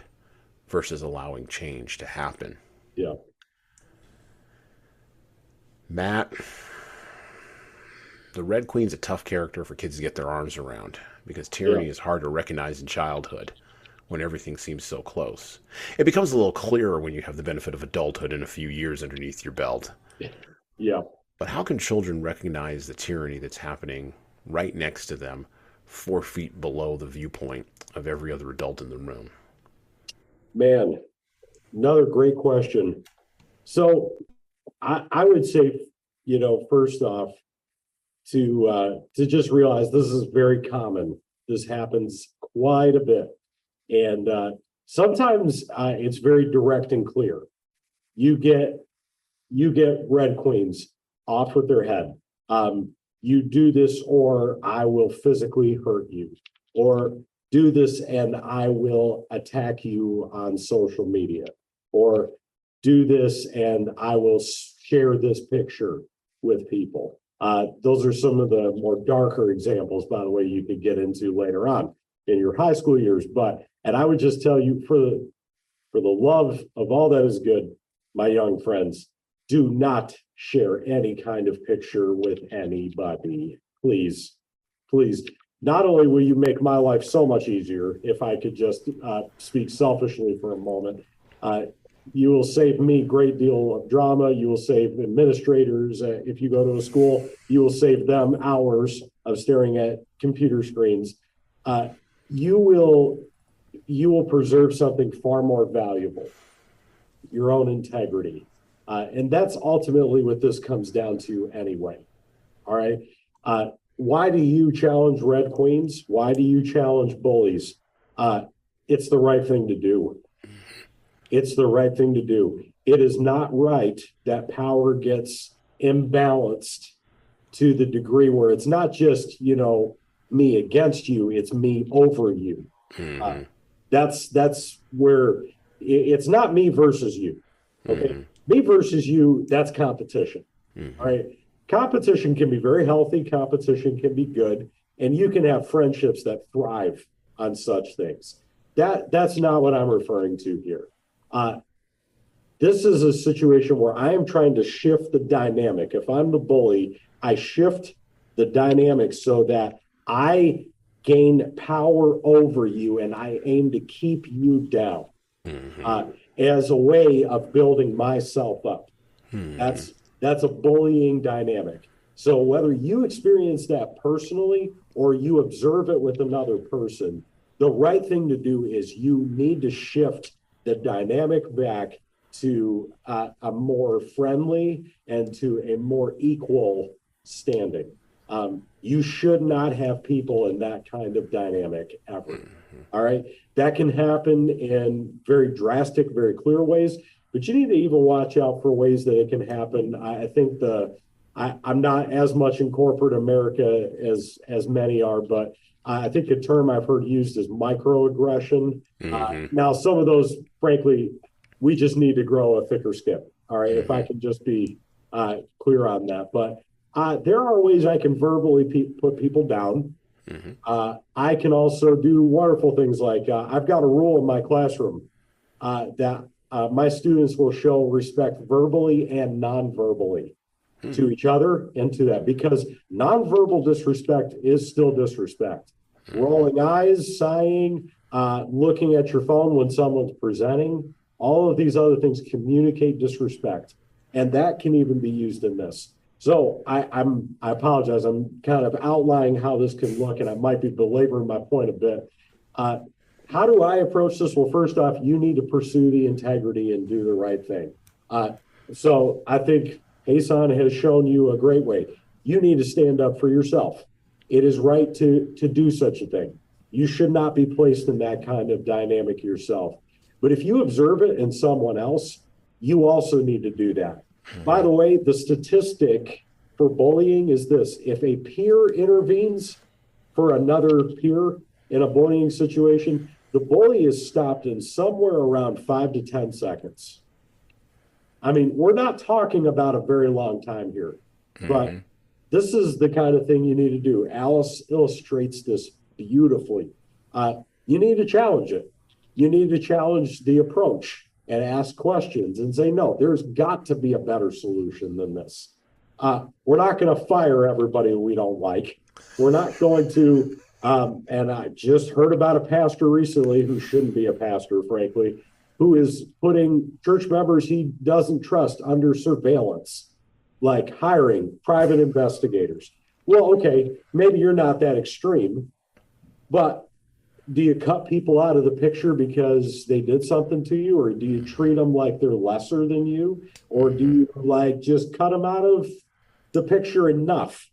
versus allowing change to happen. Yeah. Matt, the Red Queen's a tough character for kids to get their arms around, because tyranny is hard to recognize in childhood when everything seems so close. It becomes a little clearer when you have the benefit of adulthood and a few years underneath your belt. Yeah. But how can children recognize the tyranny that's happening right next to them, 4 feet below the viewpoint of every other adult in the room? Man, another great question. So I would say, first off, to just realize this is very common. This happens quite a bit. And sometimes it's very direct and clear. You get Red Queens off with their head. You do this or I will physically hurt you, or do this and I will attack you on social media, or do this and I will share this picture with people. Those are some of the more darker examples, by the way, you could get into later on in your high school years. And I would just tell you, for the love of all that is good, my young friends, do not share any kind of picture with anybody. Please, please. Not only will you make my life so much easier, if I could just speak selfishly for a moment, you will save me a great deal of drama. You will save administrators. If you go to a school, you will save them hours of staring at computer screens. You will preserve something far more valuable, your own integrity. And that's ultimately what this comes down to anyway. All right. Why do you challenge Red Queens? Why do you challenge bullies? it's the right thing to do. It's the right thing to do. It is not right that power gets imbalanced to the degree where it's not just, me against you, it's me over you. Uh, Mm-hmm. that's where it's not me versus you. Okay. Mm-hmm. Me versus you, that's competition. All Mm-hmm. right. Competition can be very healthy, competition can be good, and you can have friendships that thrive on such things. That's not what I'm referring to here. Uh, this is a situation where I am trying to shift the dynamic. If I'm the bully, I shift the dynamic so that I gain power over you and I aim to keep you down Mm-hmm. uh, as a way of building myself up. Mm-hmm. That's a bullying dynamic. So whether you experience that personally or you observe it with another person, the right thing to do is you need to shift the dynamic back to a more friendly and to a more equal standing. You should not have people in that kind of dynamic ever. All right. That can happen in very drastic, very clear ways, but you need to even watch out for ways that it can happen. I think I'm not as much in corporate America as many are, but I think the term I've heard used is microaggression. Mm-hmm. Now, some of those, frankly, we just need to grow a thicker skin. All right, if I Mm-hmm. can just be clear on that. But there are ways I can verbally put people down. Mm-hmm. I can also do wonderful things like I've got a rule in my classroom that my students will show respect verbally and non-verbally to each other and to that, because nonverbal disrespect is still disrespect. Mm-hmm. Rolling eyes, sighing, looking at your phone when someone's presenting, all of these other things communicate disrespect, and that can even be used in this. So I apologize. I'm kind of outlining how this can look, and I might be belaboring my point a bit. Uh, how do I approach this? Well, first off, you need to pursue the integrity and do the right thing. So I think Jesan has shown you a great way. You need to stand up for yourself. It is right to do such a thing. You should not be placed in that kind of dynamic yourself. But if you observe it in someone else, you also need to do that. By the way, the statistic for bullying is this: if a peer intervenes for another peer in a bullying situation, the bully is stopped in somewhere around 5 to 10 seconds. I mean, we're not talking about a very long time here, but Mm-hmm. this is the kind of thing you need to do. Alice illustrates this beautifully. You need to challenge it. You need to challenge the approach and ask questions and say, no, there's got to be a better solution than this. We're not going to fire everybody we don't like. We're not going to, and I just heard about a pastor recently who shouldn't be a pastor, frankly, who is putting church members he doesn't trust under surveillance, like hiring private investigators. Well, okay, maybe you're not that extreme, but do you cut people out of the picture because they did something to you, or do you treat them like they're lesser than you, or do Mm-hmm. you like just cut them out of the picture enough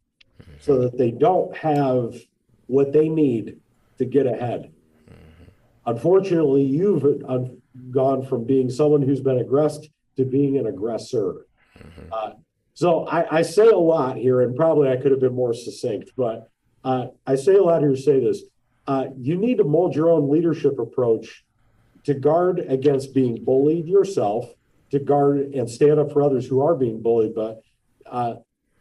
so that they don't have what they need to get ahead? Unfortunately, you've gone from being someone who's been aggressed to being an aggressor. Mm-hmm. Uh, so I say a lot here, and probably I could have been more succinct, but I say a lot here to say this. You need to mold your own leadership approach to guard against being bullied yourself, to guard and stand up for others who are being bullied. But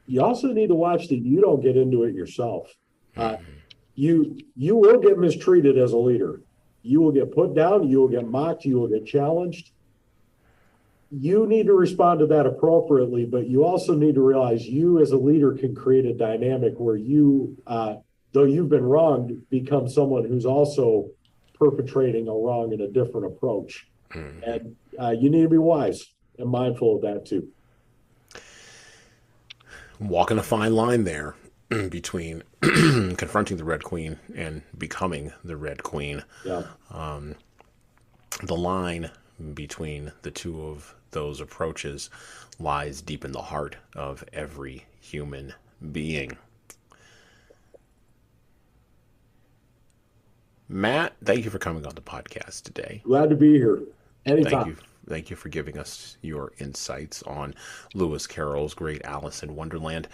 you also need to watch that you don't get into it yourself. Uh, you will get mistreated as a leader. You will get put down. You will get mocked. You will get challenged. You need to respond to that appropriately, but you also need to realize you as a leader can create a dynamic where you, though you've been wronged, become someone who's also perpetrating a wrong in a different approach. Mm-hmm. And you need to be wise and mindful of that too. Walking a fine line there between confronting the Red Queen and becoming the Red Queen. Yeah. The line between the two of those approaches lies deep in the heart of every human being. Matt, thank you for coming on the podcast today. Glad to be here. Thank Anytime. you. Thank you for giving us your insights on Lewis Carroll's great Alice in Wonderland.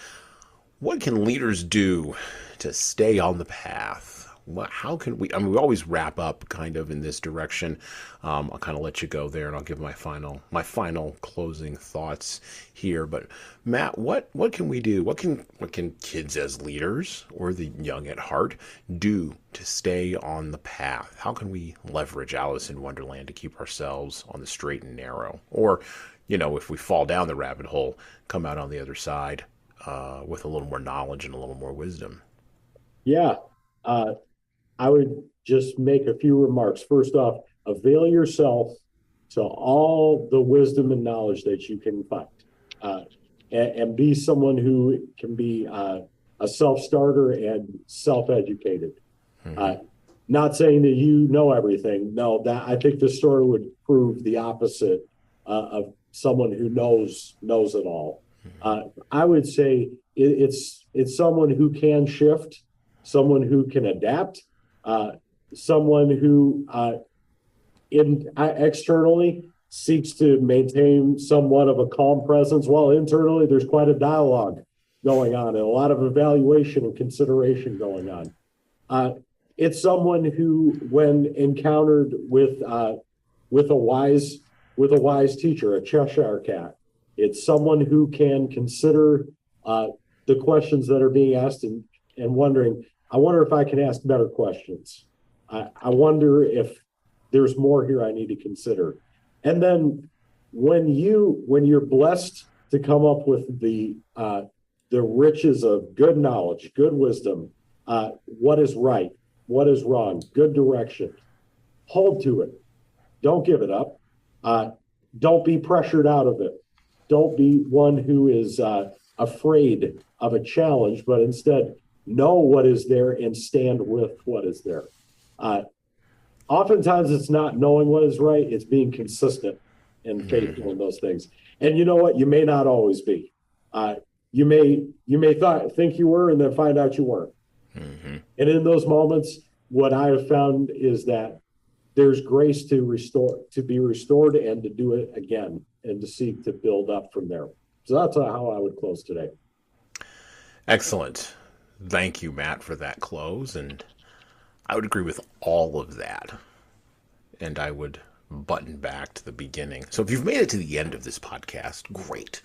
What can leaders do to stay on the path? How can we? I mean, we always wrap up kind of in this direction. I'll kind of let you go there, and I'll give my final closing thoughts here. But Matt, what can we do? What can kids as leaders or the young at heart do to stay on the path? How can we leverage Alice in Wonderland to keep ourselves on the straight and narrow? Or, if we fall down the rabbit hole, come out on the other side with a little more knowledge and a little more wisdom. Yeah. Uh, I would just make a few remarks. First off, avail yourself to all the wisdom and knowledge that you can find, uh, and be someone who can be a self-starter and self-educated. Mm-hmm. Not saying that you know everything. No, that I think the story would prove the opposite of someone who knows it all. I would say it's someone who can shift, someone who can adapt, uh, someone who externally seeks to maintain somewhat of a calm presence, while internally there's quite a dialogue going on and a lot of evaluation and consideration going on. It's someone who, when encountered with a wise teacher, a Cheshire cat, it's someone who can consider the questions that are being asked and wondering, I wonder if I can ask better questions. I wonder if there's more here I need to consider. And then when you're blessed to come up with the riches of good knowledge, good wisdom, what is right, what is wrong, good direction, hold to it. Don't give it up. Don't be pressured out of it. Don't be one who is afraid of a challenge, but instead know what is there and stand with what is there. Oftentimes it's not knowing what is right, it's being consistent and faithful in those things. And you know what? You may not always be. You may think you were and then find out you weren't. Mm-hmm. And in those moments, what I have found is that there's grace to be restored and to do it again and to seek to build up from there. So that's how I would close today. Excellent. Thank you, Matt, for that close. And I would agree with all of that. And I would button back to the beginning. So if you've made it to the end of this podcast, great.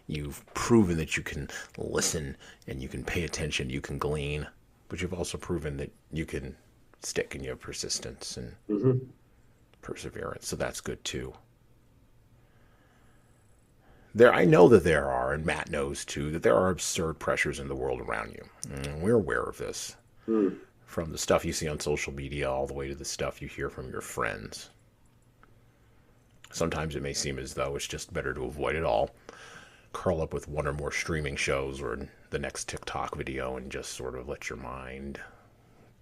You've proven that you can listen and you can pay attention, you can glean, but you've also proven that you can stick and you have persistence and perseverance. So that's good too. I know that there are, and Matt knows too, that there are absurd pressures in the world around you. And we're aware of this. From the stuff you see on social media all the way to the stuff you hear from your friends. Sometimes it may seem as though it's just better to avoid it all. Curl up with one or more streaming shows or the next TikTok video and just sort of let your mind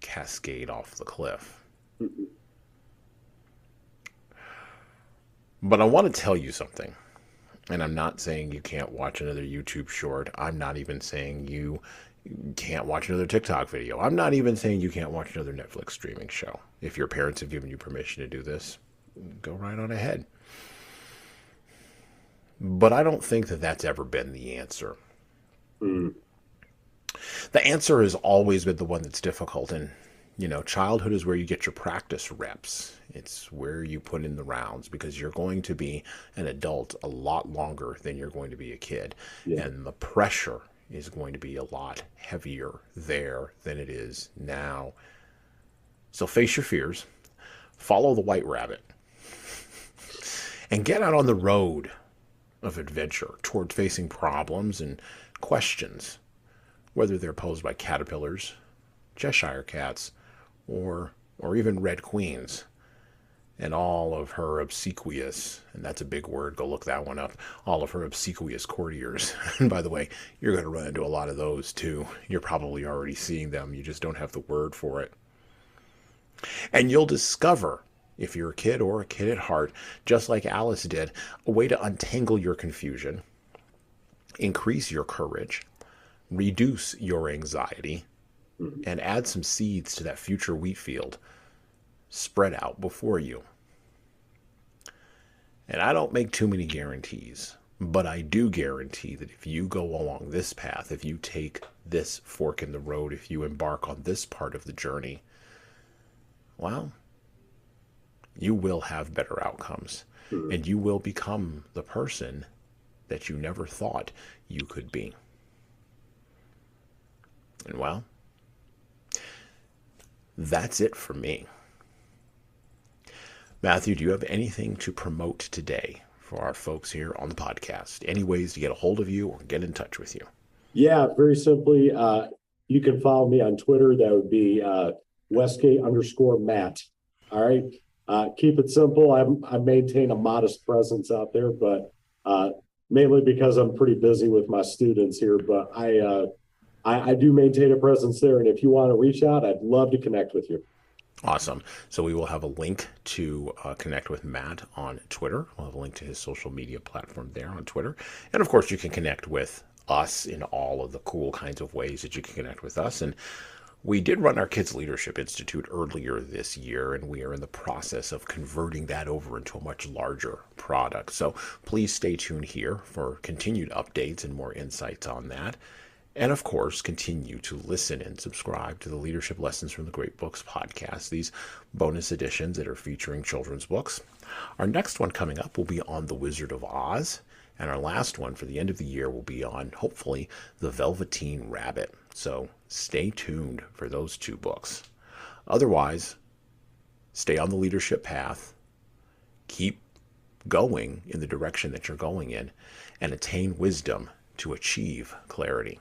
cascade off the cliff. But I want to tell you something. And I'm not saying you can't watch another YouTube short. I'm not even saying you can't watch another TikTok video. I'm not even saying you can't watch another Netflix streaming show. If your parents have given you permission to do this, go right on ahead. But I don't think that that's ever been the answer. The answer has always been the one that's difficult. And, childhood is where you get your practice reps. It's where you put in the rounds because you're going to be an adult a lot longer than you're going to be a kid. Yeah. And the pressure is going to be a lot heavier there than it is now. So face your fears, follow the white rabbit, and get out on the road of adventure toward facing problems and questions, whether they're posed by caterpillars, Cheshire cats, or even red queens, and all of her obsequious, and that's a big word, go look that one up, all of her obsequious courtiers. And by the way, you're going to run into a lot of those too. You're probably already seeing them, you just don't have the word for it. And you'll discover, if you're a kid or a kid at heart, just like Alice did, a way to untangle your confusion, increase your courage, reduce your anxiety, and add some seeds to that future wheat field spread out before you. And I don't make too many guarantees, but I do guarantee that if you go along this path, if you take this fork in the road, if you embark on this part of the journey, well, you will have better outcomes, and you will become the person that you never thought you could be. And well, that's it for me. Matthew, do you have anything to promote today for our folks here on the podcast? Any ways to get a hold of you or get in touch with you? Yeah, very simply, you can follow me on Twitter. That would be Westgate_Matt. All right. Keep it simple. I maintain a modest presence out there, but mainly because I'm pretty busy with my students here. But I do maintain a presence there. And if you want to reach out, I'd love to connect with you. Awesome. So we will have a link to connect with Matt on Twitter. We'll have a link to his social media platform there on Twitter. And of course, you can connect with us in all of the cool kinds of ways that you can connect with us. And we did run our Kids Leadership Institute earlier this year, and we are in the process of converting that over into a much larger product. So please stay tuned here for continued updates and more insights on that. And of course, continue to listen and subscribe to the Leadership Lessons from the Great Books podcast, these bonus editions that are featuring children's books. Our next one coming up will be on The Wizard of Oz, and our last one for the end of the year will be on, hopefully, The Velveteen Rabbit. So stay tuned for those two books. Otherwise, stay on the leadership path, keep going in the direction that you're going in, and attain wisdom to achieve clarity.